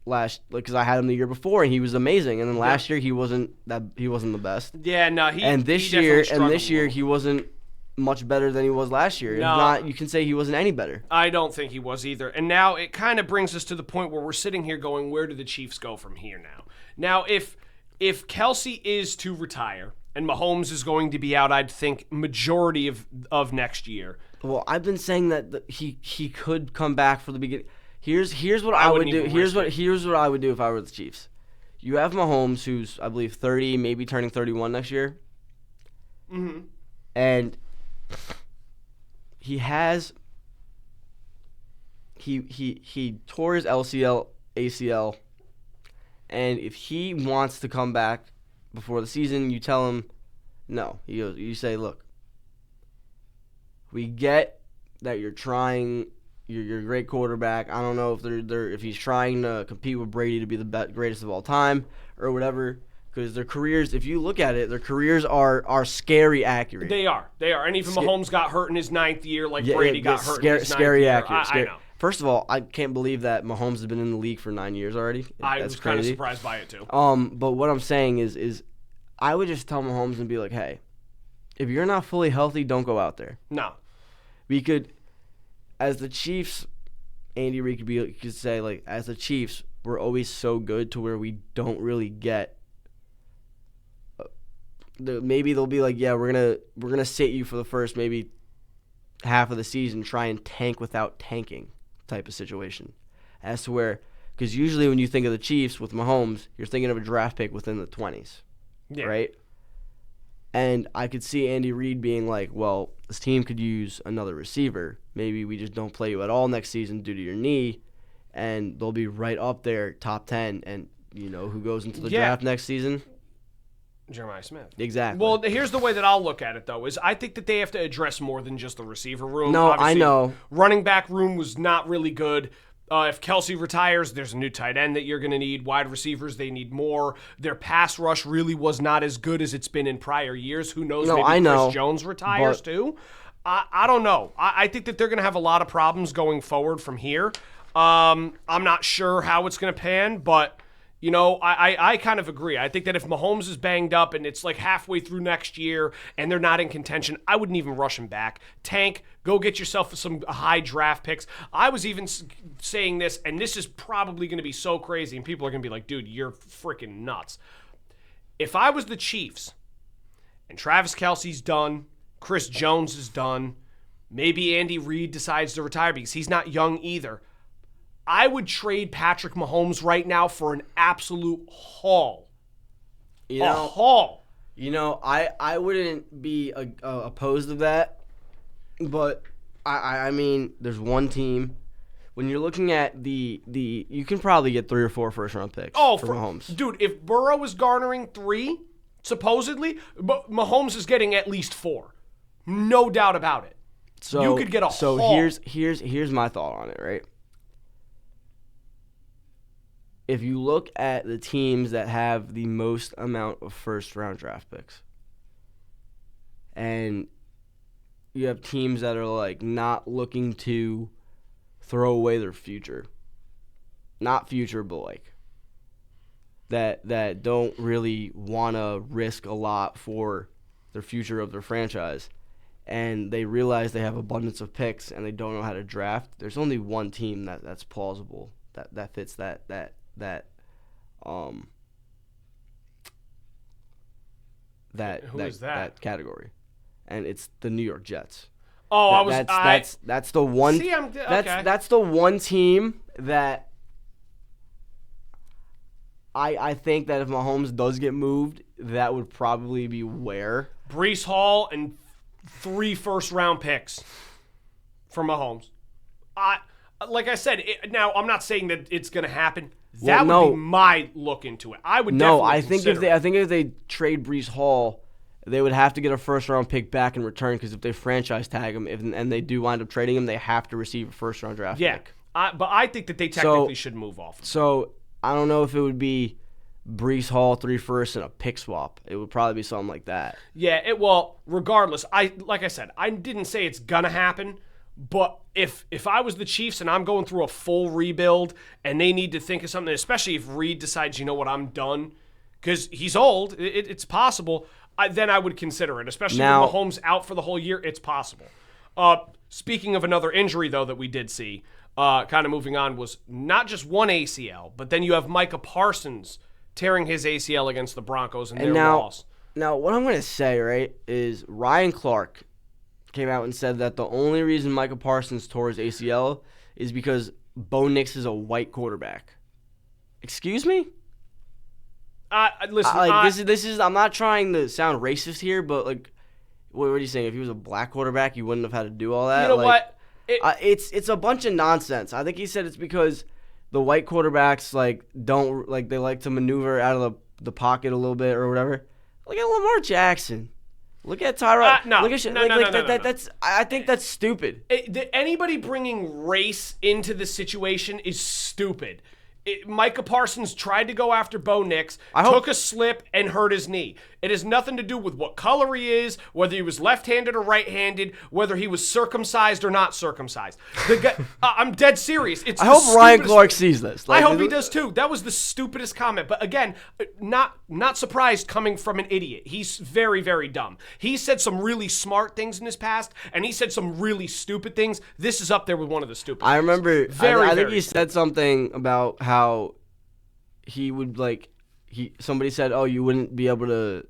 because I had him the year before, and he was amazing. And then last year he wasn't the best. Yeah, no. This year he wasn't much better than he was last year. No. You can say he wasn't any better. I don't think he was either. And now it kind of brings us to the point where we're sitting here going, where do the Chiefs go from here now? Now, if Kelsey is to retire and Mahomes is going to be out, I'd think majority of next year. Well, I've been saying that he could come back for the beginning. Here's what I would do. Here's what I would do if I were the Chiefs. You have Mahomes, who's I believe 30, maybe turning 31 next year. Mm-hmm. And he tore his ACL, and if he wants to come back before the season, you tell him no. You say, look, we get that you're trying. You're a great quarterback. I don't know if he's trying to compete with Brady to be the greatest of all time or whatever. Because their careers, if you look at it, their careers are scary accurate. They are. And even Mahomes got hurt in his 9th year, like Brady got hurt in his 9th scary year. Accurate. I know. First of all, I can't believe that Mahomes has been in the league for 9 years already. I was kind of surprised by it too. But what I'm saying is, I would just tell Mahomes and be like, hey, if you're not fully healthy, don't go out there. No. We could, as the Chiefs, Andy Reid could say, like, as the Chiefs, we're always so good to where we don't really get. Maybe they'll be like, yeah, we're gonna sit you for the first maybe half of the season, try and tank without tanking type of situation. As to where, because usually when you think of the Chiefs with Mahomes, you're thinking of a draft pick within the 20s, right? And I could see Andy Reid being like, well, this team could use another receiver. Maybe we just don't play you at all next season due to your knee, and they'll be right up there, top 10, and you know who goes into the draft next season? Jeremiah Smith. Exactly. Well, here's the way that I'll look at it, though, is I think that they have to address more than just the receiver room. No, obviously, I know. Running back room was not really good. If Kelsey retires, there's a new tight end that you're going to need. Wide receivers, they need more. Their pass rush really was not as good as it's been in prior years. Who knows? Maybe Chris Jones retires, too. I don't know. I think that they're going to have a lot of problems going forward from here. I'm not sure how it's going to pan, but... You know, I kind of agree. I think that if Mahomes is banged up and it's like halfway through next year and they're not in contention, I wouldn't even rush him back. Tank, go get yourself some high draft picks. I was even saying this, and this is probably going to be so crazy, and people are going to be like, dude, you're freaking nuts. If I was the Chiefs and Travis Kelce's done, Chris Jones is done, maybe Andy Reid decides to retire because he's not young either, I would trade Patrick Mahomes right now for an absolute haul. A haul. You know, I wouldn't be opposed to that, but I mean, there's one team. When you're looking at the you can probably get 3 or 4 first-round picks for Mahomes. Dude, if Burrow is garnering 3, supposedly, but Mahomes is getting at least 4. No doubt about it. So you could get a haul. So here's my thought on it, right? If you look at the teams that have the most amount of first-round draft picks, and you have teams that are like not looking to throw away their future, not future, but like that don't really want to risk a lot for their future of their franchise, and they realize they have abundance of picks and they don't know how to draft. There's only one team that's plausible that fits that that category, and it's the New York Jets. Oh, That's the one. See, okay. That's the one team that I think that if Mahomes does get moved, that would probably be where Breece Hall and 3 first-round picks for Mahomes. Like I said, now I'm not saying that it's going to happen. That would be my look into it. I would definitely consider it. I think if they trade Breece Hall, they would have to get a first-round pick back in return because if they franchise tag him and they do wind up trading him, they have to receive a first-round draft pick. But I think that they technically should move off. So I don't know if it would be Breece Hall, 3 firsts, and a pick swap. It would probably be something like that. Yeah, regardless, like I said, I didn't say it's going to happen, but if I was the Chiefs and I'm going through a full rebuild and they need to think of something, especially if Reed decides, you know what, I'm done, because he's old, it's possible, then I would consider it, especially with Mahomes out for the whole year, it's possible. Speaking of another injury, though, that we did see, kind of moving on, was not just one ACL, but then you have Micah Parsons tearing his ACL against the Broncos and their loss. Now, what I'm going to say, right, is Ryan Clark came out and said that the only reason Micah Parsons tore his ACL is because Bo Nix is a white quarterback. Excuse me? Listen, this is. I'm not trying to sound racist here, but like, what are you saying? If he was a black quarterback, you wouldn't have had to do all that. You know what? It's a bunch of nonsense. I think he said it's because the white quarterbacks they like to maneuver out of the pocket a little bit or whatever. Look at Lamar Jackson. Look at Tyrod. I think that's stupid. Anybody bringing race into the situation is stupid. Micah Parsons tried to go after Bo Nix, took a slip, and hurt his knee. It has nothing to do with what color he is, whether he was left-handed or right-handed, whether he was circumcised or not circumcised. The guy, I'm dead serious. I hope Ryan Clark sees this. I hope he does too. That was the stupidest comment. But again, not surprised coming from an idiot. He's very, very dumb. He said some really smart things in his past, and he said some really stupid things. This is up there with one of the stupid I things. remember, I think he said something about how he would somebody said, oh, you wouldn't be able to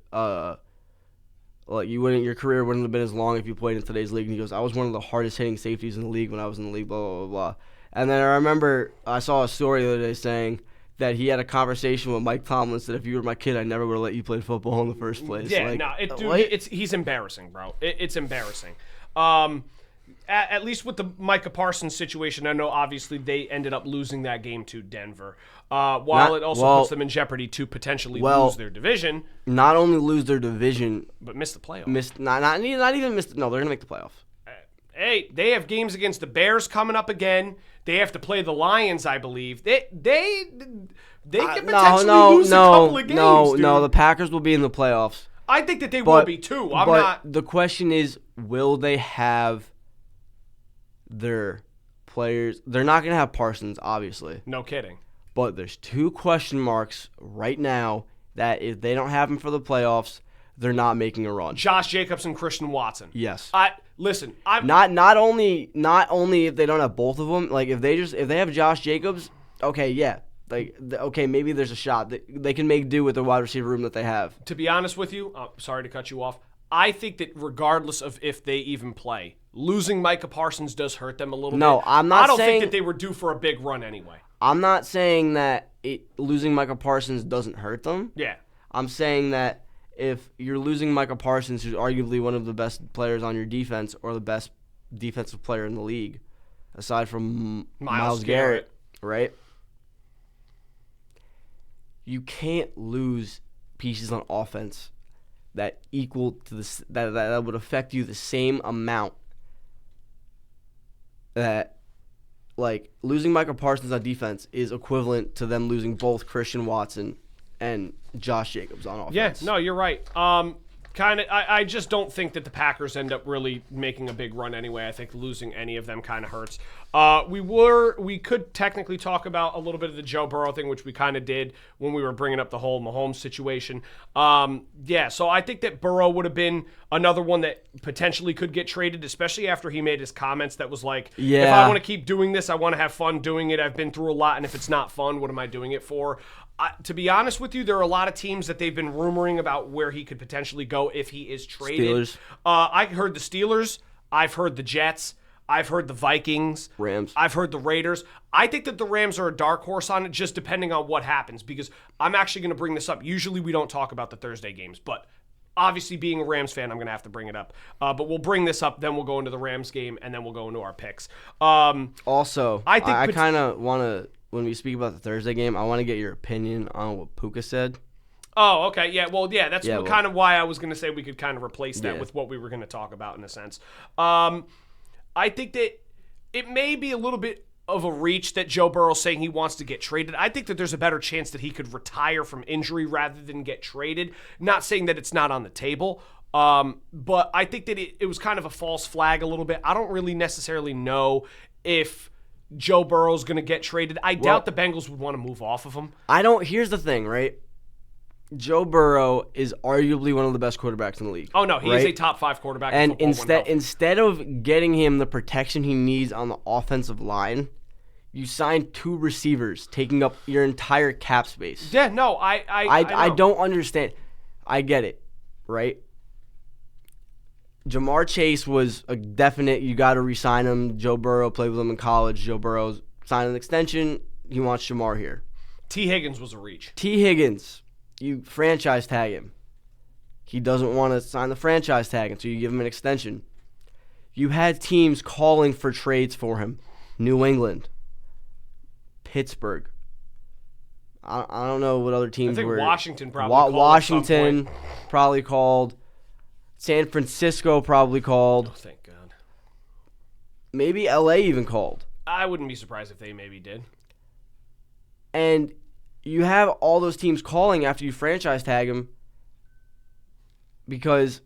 your career wouldn't have been as long if you played in today's league. And he goes, I was one of the hardest hitting safeties in the league when I was in the league, blah, blah, blah, blah. And then I remember I saw a story the other day saying that he had a conversation with Mike Tomlin, said, if you were my kid, I never would have let you play football in the first place. Yeah, he's embarrassing, bro. It's embarrassing. At least with the Micah Parsons situation, I know obviously they ended up losing that game to Denver. It also puts them in jeopardy to potentially lose their division. Not only lose their division, but miss the playoffs. Not even miss. No, they're gonna make the playoffs. Hey, they have games against the Bears coming up again. They have to play the Lions, I believe. They can potentially lose a couple of games. No, the Packers will be in the playoffs. I think that they will be too. The question is, will they have their players? They're not going to have Parsons, obviously. No kidding. But there's 2 question marks right now that if they don't have them for the playoffs, they're not making a run. Josh Jacobs and Christian Watson. Yes. Not only if they don't have both of them, like if they have Josh Jacobs, okay, yeah. Maybe there's a shot. They can make do with the wide receiver room that they have. To be honest with you, sorry to cut you off, I think that regardless of if they even play, losing Micah Parsons does hurt them a little bit. No, I'm not saying... I don't think that they were due for a big run anyway. I'm not saying that losing Micah Parsons doesn't hurt them. Yeah. I'm saying that if you're losing Micah Parsons, who's arguably one of the best players on your defense or the best defensive player in the league, aside from Myles Garrett, right? You can't lose pieces on offense that equal to this that would affect you the same amount. That, like, losing Micah Parsons on defense is equivalent to them losing both Christian Watson and Josh Jacobs on offense. Yeah, no, you're right. I just don't think that the Packers end up really making a big run anyway. I think losing any of them kind of hurts. We could technically talk about a little bit of the Joe Burrow thing, which we kind of did when we were bringing up the whole Mahomes situation. So I think that Burrow would have been another one that potentially could get traded, especially after he made his comments that was like, if I want to keep doing this, I want to have fun doing it. I've been through a lot, and if it's not fun, what am I doing it for? to be honest with you, there are a lot of teams that they've been rumoring about where he could potentially go if he is traded. Steelers. I heard the Steelers. I've heard the Jets. I've heard the Vikings. Rams. I've heard the Raiders. I think that the Rams are a dark horse on it, just depending on what happens, because I'm actually going to bring this up. Usually we don't talk about the Thursday games, but obviously being a Rams fan, I'm going to have to bring it up. But we'll bring this up, then we'll go into the Rams game, and then we'll go into our picks. Also, I think I kind of want to, when we speak about the Thursday game, I want to get your opinion on what Puka said. Oh, okay. Yeah, well, yeah, that's Yeah, kind of why I was going to say we could kind of replace that with what we were going to talk about in a sense. I think that it may be a little bit of a reach that Joe Burrow's saying he wants to get traded. I think that there's a better chance that he could retire from injury rather than get traded. Not saying that it's not on the table, but I think that it was kind of a false flag a little bit. I don't really necessarily know if Joe Burrow's going to get traded. I doubt the Bengals would want to move off of him. Here's the thing, right? Joe Burrow is arguably one of the best quarterbacks in the league. Oh, no, he is a top 5 quarterback in football. Instead of getting him the protection he needs on the offensive line, you signed 2 receivers, taking up your entire cap space. Yeah, no, I don't understand. I get it, right? Jamar Chase was a definite, you got to re-sign him. Joe Burrow played with him in college. Joe Burrow signed an extension. He wants Jamar here. T. Higgins was a reach. T. Higgins, you franchise tag him. He doesn't want to sign the franchise tag until you give him an extension. You had teams calling for trades for him. New England, Pittsburgh. I don't know what other teams I think were. Washington probably called. Washington probably called. San Francisco probably called. Oh, thank God. Maybe LA even called. I wouldn't be surprised if they maybe did. And you have all those teams calling after you franchise tag him because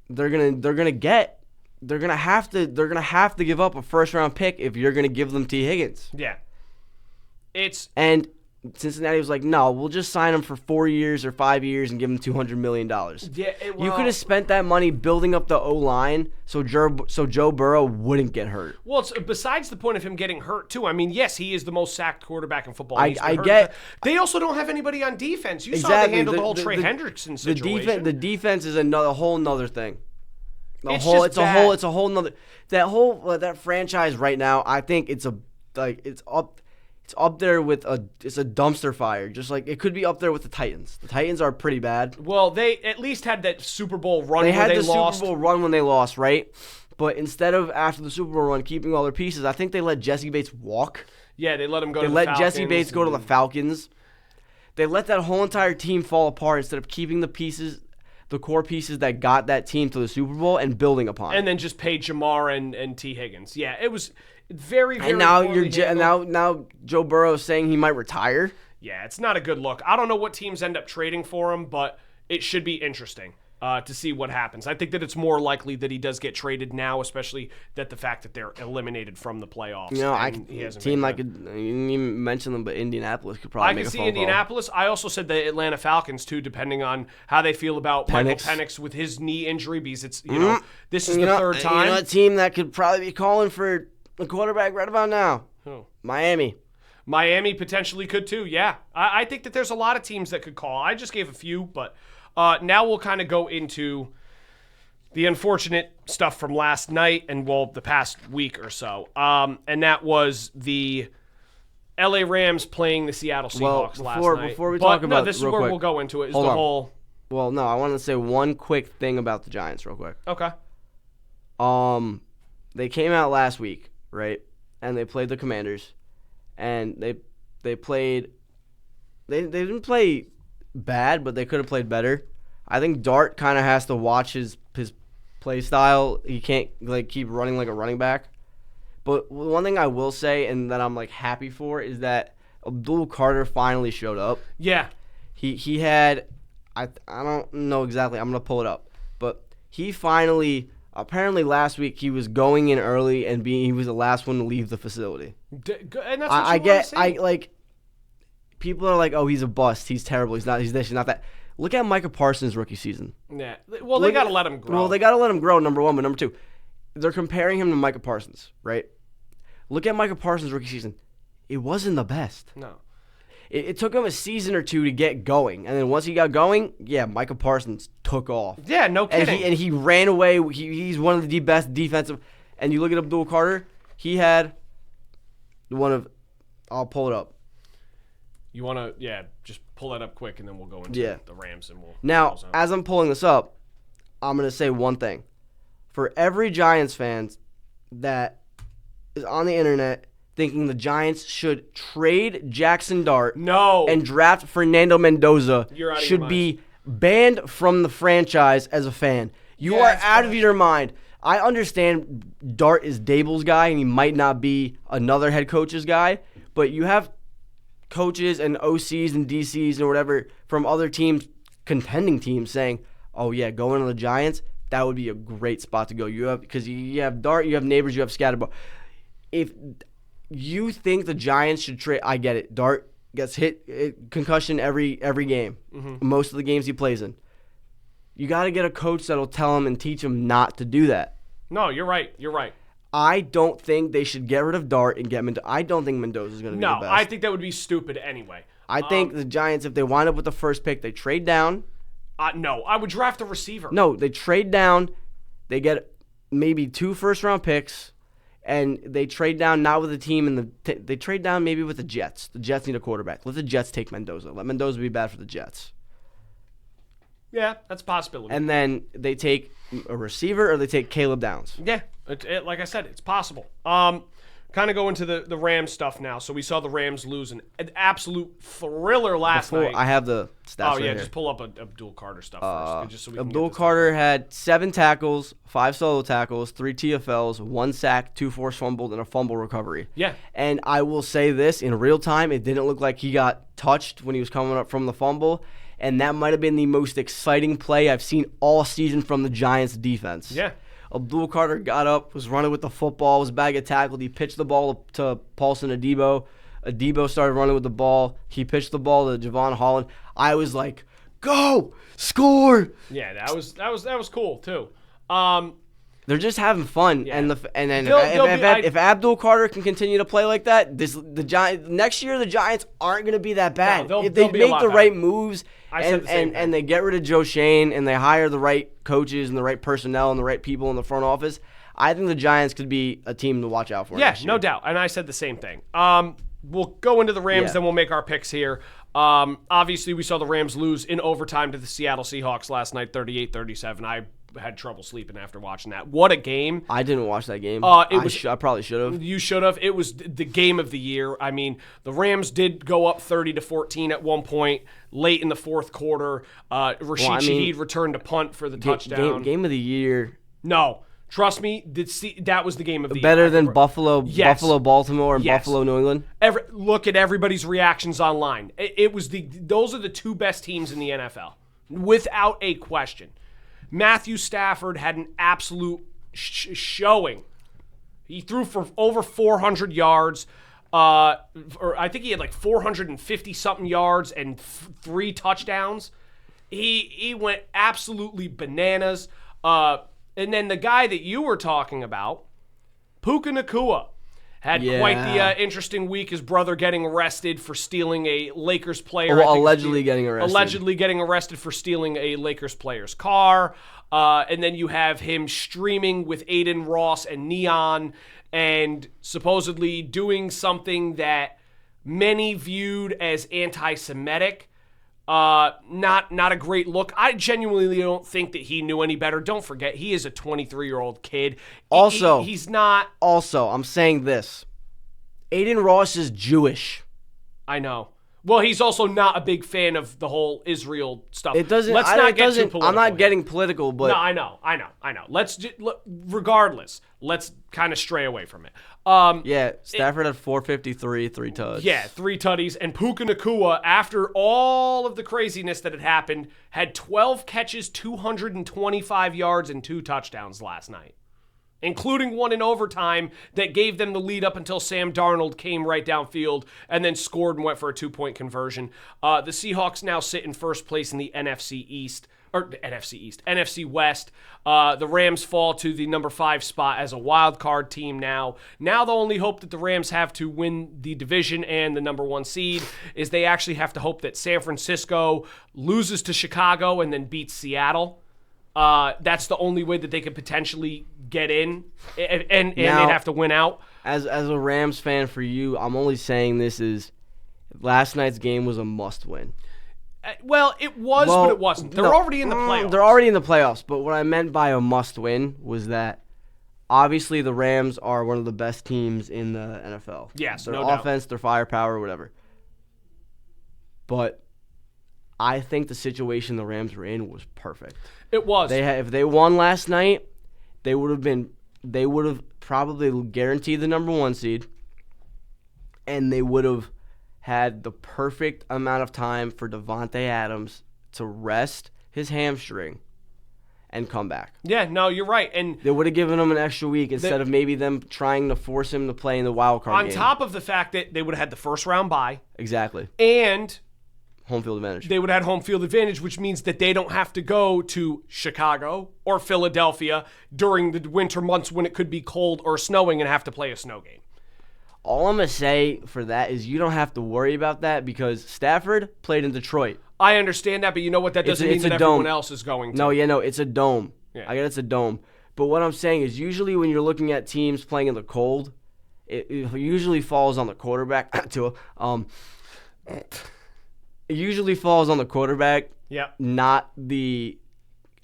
they're gonna have to give up a first round pick if you're gonna give them T. Higgins. Yeah. And Cincinnati was like, no, we'll just sign him for 4 years or 5 years and give him $200 million. Yeah, you could have spent that money building up the O-line so Joe Burrow wouldn't get hurt. Well, it's besides the point of him getting hurt, too. I mean, yes, he is the most sacked quarterback in football. I get. They also don't have anybody on defense. You exactly. saw they handled the whole Trey Hendrickson situation. The defense is a whole nother thing. It's a whole nother. That franchise right now, I think it's up there with it's a dumpster fire. Just like it could be up there with the Titans. The Titans are pretty bad. Well, they at least had that Super Bowl run They where had they the lost. Super Bowl run when they lost, right? But instead of after the Super Bowl run keeping all their pieces, I think they let Jesse Bates walk. Yeah, they let him go to the They Falcons. let Jesse Bates go to the Falcons. They let that whole entire team fall apart instead of keeping the pieces, the core pieces that got that team to the Super Bowl and building upon it. And then just paid Jamar and T. Higgins. Yeah, it was very, very And now poorly handled. now Joe Burrow is saying he might retire. Yeah, it's not a good look. I don't know what teams end up trading for him, but it should be interesting to see what happens. I think that it's more likely that he does get traded now, especially that the fact that they're eliminated from the playoffs. You know, You didn't even mention them, but Indianapolis could probably make a phone call. I can see Indianapolis. I also said the Atlanta Falcons too, depending on how they feel about Michael Penix with his knee injury, because it's this is the third time. You know, a team that could probably be calling for the quarterback right about now. Who? Miami Potentially could too, yeah. I think that there's a lot of teams that could call. I just gave a few, but now we'll kind of go into the unfortunate stuff from last night and, the past week or so. And that was the LA Rams playing the Seattle Seahawks last night. Before we talk about this is real where quick, we'll go into it, is hold the on. whole... Well, no, I want to say one quick thing about the Giants real quick. Okay. They came out last week, right? And they played the Commanders. And they played... They didn't play bad, but they could have played better. I think Dart kind of has to watch his play style. He can't keep running like a running back. But one thing I will say, and that I'm happy for, is that Abdul Carter finally showed up. Yeah. He had, I don't know exactly. I'm gonna pull it up, but he finally. Apparently last week he was going in early and he was the last one to leave the facility. And that's what you want to see. People are like, oh, he's a bust. He's terrible. He's not. He's this. He's not that. Look at Micah Parsons' rookie season. Yeah. Well, they got to let him grow. Well, they got to let him grow, number one. But number two, they're comparing him to Micah Parsons, right? Look at Micah Parsons' rookie season. It wasn't the best. No. It took him a season or two to get going, and then once he got going, yeah, Micah Parsons took off. Yeah, no kidding. And he ran away. He's one of the best defensive. And you look at Abdul Carter, he had one of. I'll pull it up. You want to, just pull that up quick, and then we'll go into the Rams, and we'll. Now, as I'm pulling this up, I'm gonna say one thing. For every Giants fan that is on the internet thinking the Giants should trade Jackson Dart and draft Fernando Mendoza should be banned from the franchise as a fan. You are out of your mind. I understand Dart is Dable's guy and he might not be another head coach's guy, but you have coaches and OCs and DCs and whatever from other teams, contending teams, saying, oh yeah, going to the Giants, that would be a great spot to go. Because you have Dart, you have Neighbors, you have Scatterbo. If you think the Giants should trade, I get it. Dart gets hit, concussion every game, most of the games he plays in. You got to get a coach that'll tell him and teach him not to do that. No, you're right. You're right. I don't think they should get rid of Dart and get Mendoza. I don't think Mendoza's going to be the best. No, I think that would be stupid anyway. I think the Giants, if they wind up with the first pick, they trade down. No, I would draft a receiver. No, they trade down. They get maybe 2 first-round picks. And they trade down not with the team, they trade down maybe with the Jets. The Jets need a quarterback. Let the Jets take Mendoza. Let Mendoza be bad for the Jets. Yeah, that's a possibility. And then they take a receiver or they take Caleb Downs. Yeah, like I said, it's possible. Kind of go into the Rams stuff now. So we saw the Rams lose an absolute thriller last night. I have the stats right here. Just pull up Abdul Carter stuff first. Just so we Abdul Carter had 7 tackles, 5 solo tackles, 3 TFLs, 1 sack, 2 forced fumbles, and a fumble recovery. Yeah. And I will say this, in real time, it didn't look like he got touched when he was coming up from the fumble. And that might have been the most exciting play I've seen all season from the Giants defense. Yeah. Abdul Carter got up, was running with the football, was bag tackled. He pitched the ball to Paulson Adebo. Adebo started running with the ball. He pitched the ball to Javon Holland. I was like, go! Score! Yeah, that was cool too. They're just having fun, Yeah. and then if Abdul Carter can continue to play like that, next year the Giants aren't going to be that bad. No, if they they'll make the right moves and they get rid of Joe Shane and they hire the right coaches and the right personnel and the right people in the front office, I think the Giants could be a team to watch out for. Yeah, no doubt. And I said the same thing. We'll go into the Rams, then we'll make our picks here. Obviously, we saw the Rams lose in overtime to the Seattle Seahawks last night, 38-37. I had trouble sleeping after watching that. What a game. I didn't watch that game. I probably should have. You should have. It was the game of the year. I mean, the Rams did go up 30-14 at one point late in the fourth quarter. Rashid Shaheed returned a punt for the touchdown. Game of the year. No. Trust me, that was the game of the year. Better than Buffalo, Baltimore, and Buffalo, New England? Look at everybody's reactions online. Those are the 2 best teams in the NFL, without a question. Matthew Stafford had an absolute showing. He threw for over 400 yards. Or I think he had like 450-something yards and 3 touchdowns. He went absolutely bananas. And then the guy that you were talking about, Puka Nacua, had quite the interesting week. His brother getting arrested for stealing a Lakers player. Allegedly getting arrested. Allegedly getting arrested for stealing a Lakers player's car. And then you have him streaming with Aiden Ross and Neon and supposedly doing something that many viewed as anti-Semitic. Not a great look. I genuinely don't think that he knew any better. Don't forget, he is a 23-year-old kid. Also, he's not. Also, I'm saying this. Aiden Ross is Jewish. I know. Well, he's also not a big fan of the whole Israel stuff. Let's not get too political. I'm not getting political, but no, I know. Regardless, let's kind of stray away from it. Stafford had 453, 3 tuds. Yeah, 3 tutties. And Puka Nacua, after all of the craziness that had happened, had 12 catches, 225 yards, and 2 touchdowns last night, including one in overtime that gave them the lead up until Sam Darnold came right downfield and then scored and went for a 2-point conversion. The Seahawks now sit in first place in the NFC East or NFC East, NFC West. The Rams fall to the number 5 spot as a wild card team now. Now the only hope that the Rams have to win the division and the number 1 seed is they actually have to hope that San Francisco loses to Chicago and then beats Seattle. That's the only way that they could potentially get in, and they'd have to win out. As a Rams fan for you, I'm only saying this is last night's game was a must-win. Well, it was, but it wasn't. They're already in the playoffs. They're already in the playoffs, but what I meant by a must-win was that obviously the Rams are one of the best teams in the NFL. Yes, their no doubt. offense, their firepower, whatever. But I think the situation the Rams were in was perfect. It was. If they won last night, they would have probably guaranteed the number 1 seed, and they would have had the perfect amount of time for Devontae Adams to rest his hamstring and come back. Yeah, no, you're right. And they would have given him an extra week instead of maybe them trying to force him to play in the wild card game. On top of the fact that they would have had the first round bye. Exactly. And home field advantage. They would have had home field advantage, which means that they don't have to go to Chicago or Philadelphia during the winter months when it could be cold or snowing and have to play a snow game. All I'm going to say for that is you don't have to worry about that because Stafford played in Detroit. I understand that, but you know what? That doesn't mean that everyone else is going to. No, it's a dome. Yeah. I get it's a dome. But what I'm saying is usually when you're looking at teams playing in the cold, it usually falls on the quarterback. It usually falls on the quarterback, not the –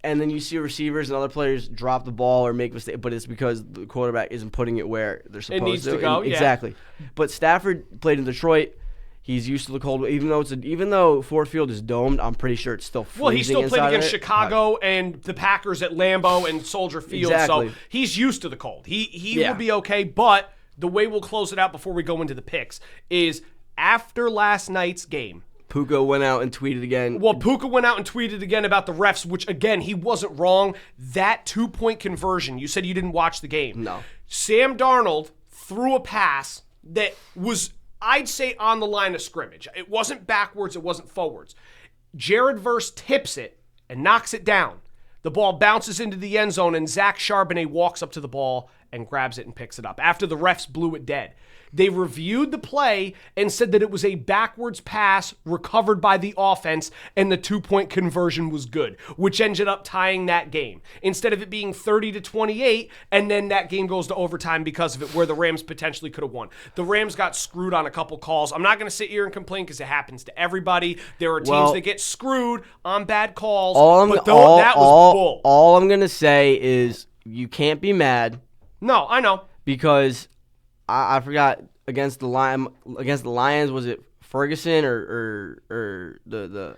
and then you see receivers and other players drop the ball or make mistakes, but it's because the quarterback isn't putting it where they're supposed to. It needs to go, Exactly. But Stafford played in Detroit. He's used to the cold. Even though Ford Field is domed, I'm pretty sure it's still freezing. Well, he still played against Chicago and the Packers at Lambeau and Soldier Field, exactly. So he's used to the cold. He will be okay, but the way we'll close it out before we go into the picks is after last night's game, Puka went out and tweeted again. Well, Puka went out and tweeted again about the refs, which, again, he wasn't wrong. That 2-point conversion, you said you didn't watch the game. No. Sam Darnold threw a pass that was, I'd say, on the line of scrimmage. It wasn't backwards. It wasn't forwards. Jared Verse tips it and knocks it down. The ball bounces into the end zone, and Zach Charbonnet walks up to the ball and grabs it and picks it up after the refs blew it dead. They reviewed the play and said that it was a backwards pass recovered by the offense and the 2-point conversion was good, which ended up tying that game. Instead of it being 30-28 and then that game goes to overtime because of it where the Rams potentially could have won. The Rams got screwed on a couple calls. I'm not going to sit here and complain because it happens to everybody. There are teams that get screwed on bad calls, that was bull. All I'm going to say is you can't be mad. No, I know. Because I forgot against the Lions, was it Ferguson or the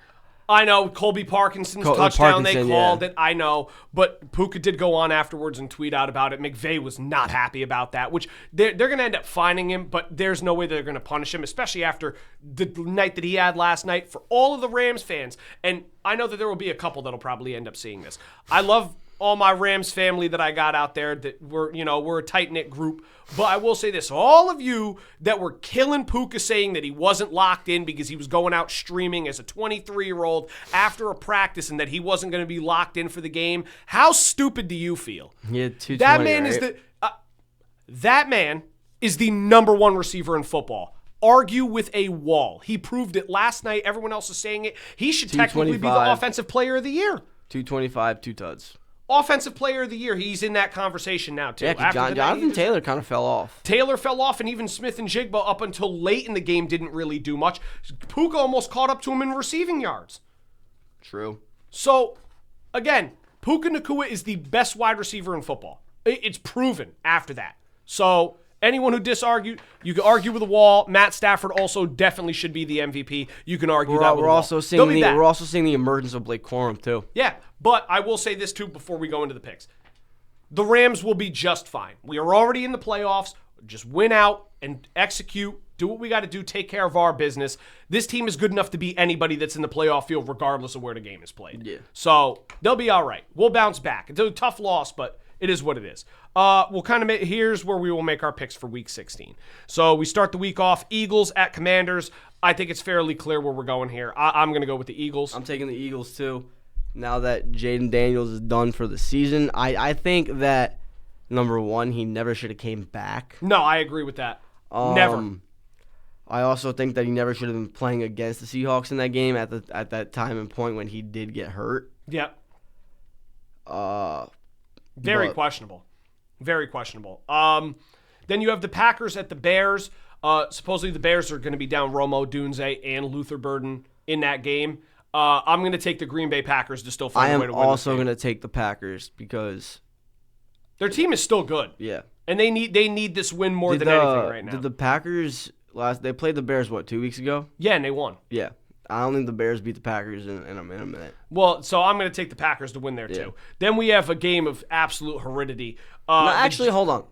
I know Colby Parkinson's touchdown they called it. I know, but Puka did go on afterwards and tweet out about it. McVay was not happy about that, which they're going to end up fining him, but there's no way they're going to punish him, especially after the night that he had last night. For all of the Rams fans, and I know that there will be a couple that'll probably end up seeing this. I love all my Rams family that I got out there that we're a tight-knit group. But I will say this, all of you that were killing Puka saying that he wasn't locked in because he was going out streaming as a 23-year-old after a practice and that he wasn't going to be locked in for the game, how stupid do you feel? Yeah, 220, that man right? That man is the number one receiver in football. Argue with a wall. He proved it last night. Everyone else is saying it. He should technically be the offensive player of the year. 225, 2 tuds. Offensive player of the year. He's in that conversation now, too. Yeah, Jonathan Taylor kind of fell off. Taylor fell off, and even Smith and Jigba up until late in the game didn't really do much. Puka almost caught up to him in receiving yards. True. So, again, Puka Nacua is the best wide receiver in football. It's proven after that. So, anyone who disargued, you can argue with a wall. Matt Stafford also definitely should be the MVP. You can argue that with a wall. We're also seeing the emergence of Blake Corum, too. Yeah, but I will say this, too, before we go into the picks. The Rams will be just fine. We are already in the playoffs. Just win out and execute. Do what we got to do. Take care of our business. This team is good enough to beat anybody that's in the playoff field regardless of where the game is played. Yeah. So they'll be all right. We'll bounce back. It's a tough loss, but it is what it is. We'll kind of here's where we will make our picks for Week 16. So we start the week off, Eagles at Commanders. I think it's fairly clear where we're going here. I'm going to go with the Eagles. I'm taking the Eagles, too. now that Jaden Daniels is done for the season. I think that, number one, he never should have came back. No, I agree with that. Never. I also think that he never should have been playing against the Seahawks in that game at that time and point when he did get hurt. Yep. Very questionable. Very questionable. Then you have the Packers at the Bears. Supposedly the Bears are going to be down Romo, Dunze, and Luther Burden in that game. I'm going to take the Green Bay Packers to still find a way to win. I am also going to take the Packers because their team is still good. Yeah. And they need this win more than anything right now. Did the Packers they played the Bears 2 weeks ago? Yeah, and they won. Yeah. I don't think the Bears beat the Packers in a minute. Well, so I'm going to take the Packers to win there too. Then we have a game of absolute horridity. No, actually, hold on.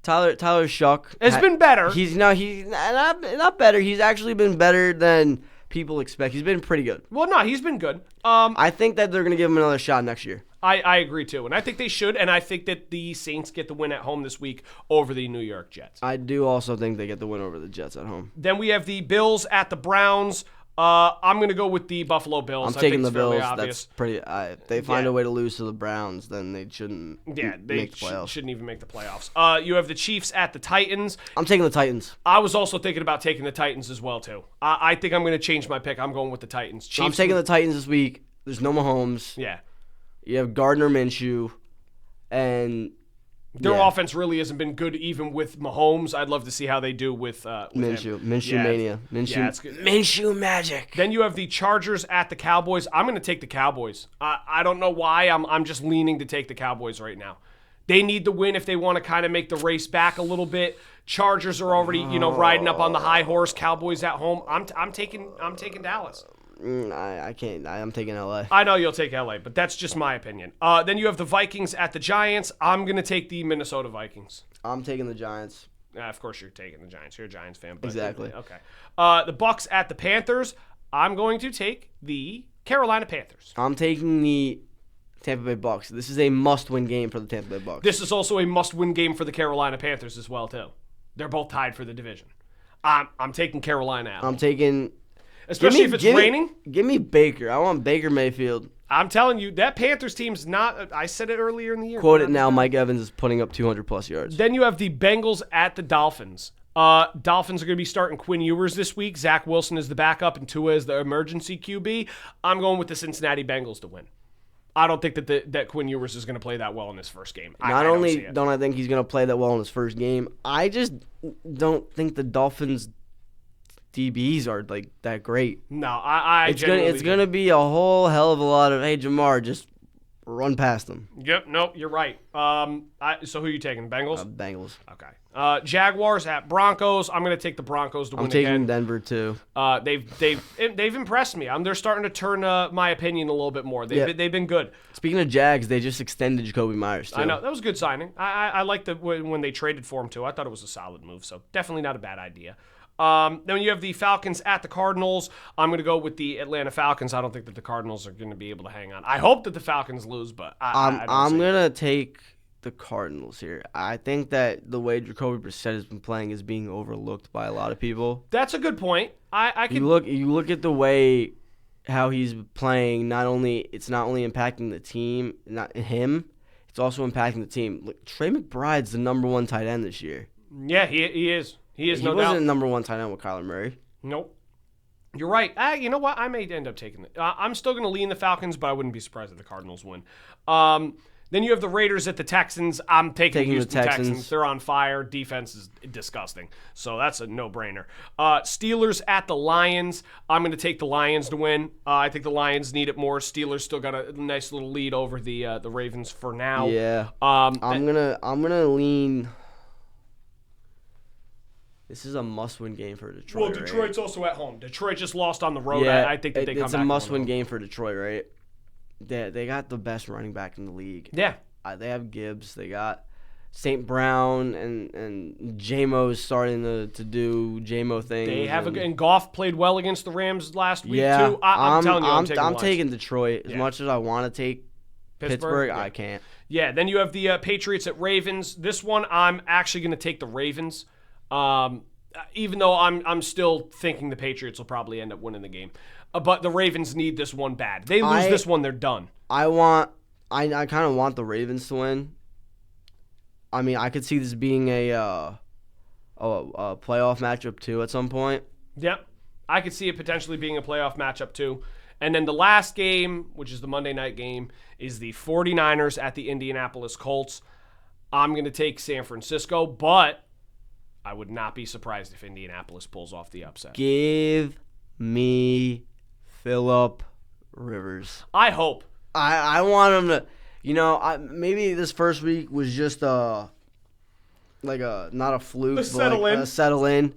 Tyler Shuck has been better. He's not better. He's actually been better than people expect. He's been pretty good. Well, no, he's been good. I think that they're going to give him another shot next year. I agree too, and I think they should, and I think that the Saints get the win at home this week over the New York Jets. I do also think they get the win over the Jets at home. Then we have the Bills at the Browns. I'm going to go with the Buffalo Bills. I'm taking the Bills. That's pretty. If they find a way to lose to the Browns, then they shouldn't. Yeah, they make the playoffs. Shouldn't even make the playoffs. You have the Chiefs at the Titans. I'm taking the Titans. I was also thinking about taking the Titans as well too. I think I'm going to change my pick. I'm going with the Titans. I'm taking the Titans this week. There's no Mahomes. Yeah. You have Gardner Minshew, and their offense really hasn't been good even with Mahomes. I'd love to see how they do with Minshew. him. Minshew mania. Minshew magic. Then you have the Chargers at the Cowboys. I'm going to take the Cowboys. I don't know why. I'm just leaning to take the Cowboys right now. They need the win if they want to kind of make the race back a little bit. Chargers are already, riding up on the high horse. Cowboys at home. I'm taking Dallas. I can't. I'm taking LA. I know you'll take LA, but that's just my opinion. Then you have the Vikings at the Giants. I'm going to take the Minnesota Vikings. I'm taking the Giants. Of course you're taking the Giants. You're a Giants fan. But exactly. Okay. The Bucks at the Panthers. I'm going to take the Carolina Panthers. I'm taking the Tampa Bay Bucks. This is a must-win game for the Tampa Bay Bucks. This is also a must-win game for the Carolina Panthers as well, too. They're both tied for the division. I'm taking Carolina out. I'm taking... Especially if it's raining. Give me Baker. I want Baker Mayfield. I'm telling you, that Panthers team's not... I said it earlier in the year. Quote it now, Mike Evans is putting up 200-plus yards. Then you have the Bengals at the Dolphins. Dolphins are going to be starting Quinn Ewers this week. Zach Wilson is the backup and Tua is the emergency QB. I'm going with the Cincinnati Bengals to win. I don't think that Quinn Ewers is going to play that well in his first game. Not only don't I think he's going to play that well in his first game, I just don't think the Dolphins DBs are like that great. No, it's gonna be a whole hell of a lot of Jamar, just run past them. Yep, nope, you're right. So who are you taking? Bengals? Bengals. Okay. Jaguars at Broncos. I'm gonna take the Broncos to win again. I'm taking Denver too. They've impressed me. They're starting to turn my opinion a little bit more. They've been good. Speaking of Jags, they just extended Jacoby Myers too. I know that was a good signing. I liked when they traded for him too. I thought it was a solid move. So definitely not a bad idea. Then you have the Falcons at the Cardinals. I'm going to go with the Atlanta Falcons. I don't think that the Cardinals are going to be able to hang on. I hope that the Falcons lose, but I'm going to take the Cardinals here. I think that the way Jacoby Brissett has been playing is being overlooked by a lot of people. That's a good point. You look at the way how he's playing. It's not only impacting the team, not him. It's also impacting the team. Look, Trey McBride's the number 1 tight end this year. Yeah, he is. He wasn't number 1 tight end with Kyler Murray. Nope. You're right. You know what? I may end up taking it. I'm still going to lean the Falcons, but I wouldn't be surprised if the Cardinals win. Then you have the Raiders at the Texans. I'm taking the Houston Texans. They're on fire. Defense is disgusting. So that's a no-brainer. Steelers at the Lions. I'm going to take the Lions to win. I think the Lions need it more. Steelers still got a nice little lead over the Ravens for now. Yeah. I'm gonna lean. This is a must-win game for Detroit. Well, Detroit's also at home. Detroit just lost on the road. Yeah, I think that they come back. It's a must-win game for Detroit, right? They got the best running back in the league. Yeah. They have Gibbs. They got St. Brown and J-Mo's starting to do J-Mo things. They have and Goff played well against the Rams last week too. I'm telling you, I'm taking Detroit. As much as I want to take Pittsburgh, I can't. Yeah. Then you have the Patriots at Ravens. This one, I'm actually going to take the Ravens. Even though I'm still thinking the Patriots will probably end up winning the game. But the Ravens need this one bad. They lose this one, they're done. I kind of want the Ravens to win. I mean, I could see this being a playoff matchup too at some point. Yep. I could see it potentially being a playoff matchup too. And then the last game, which is the Monday night game, is the 49ers at the Indianapolis Colts. I'm going to take San Francisco, but I would not be surprised if Indianapolis pulls off the upset. Give me Phillip Rivers. I hope. I want him to, maybe this first week was just not a fluke, but a settle in.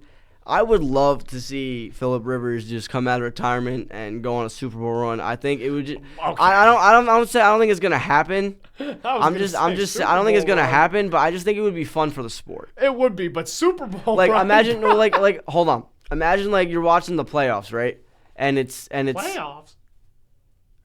I would love to see Phillip Rivers just come out of retirement and go on a Super Bowl run. I think it would just. Okay. I don't think it's gonna happen. I don't think it's gonna happen, but I just think it would be fun for the sport. It would be, but Super Bowl. Imagine hold on. Imagine you're watching the playoffs, right? And it's playoffs.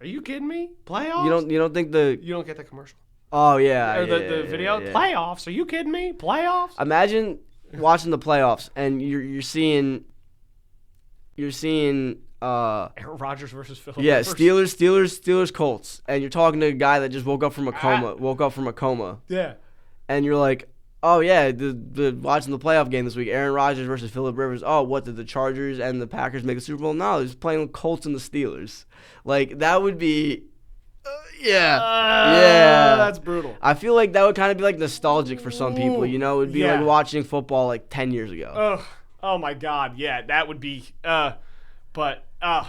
Are you kidding me? Playoffs? You don't think you don't get the commercial? Oh yeah. Or the video? Yeah. Playoffs? Are you kidding me? Playoffs? Imagine watching the playoffs and you're seeing Aaron Rodgers versus Phillip Rivers. Steelers Colts, and you're talking to a guy that just woke up from a coma. Yeah. And you're like, oh yeah, the watching the playoff game this week, Aaron Rodgers versus Phillip Rivers. Oh, what did the Chargers and the Packers make the Super Bowl? No, he's playing with Colts and the Steelers. That would be yeah. That's brutal. I feel like that would kind of be nostalgic for some people, It would be like watching football 10 years ago. Ugh. Oh my God. Yeah, that would be Speak about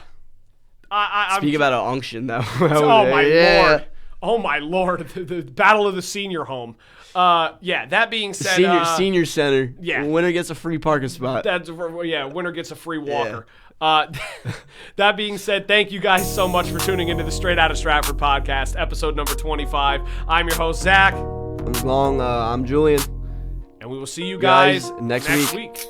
an unction though. Lord. Oh my Lord. The battle of the senior home. That being said, senior center. Yeah. Winner gets a free parking spot. Winner gets a free walker. That being said, thank you guys so much for tuning into the Straight Outta Stratford podcast, episode number 25. I'm your host, Zach. I'm Julian. And we will see you guys next week.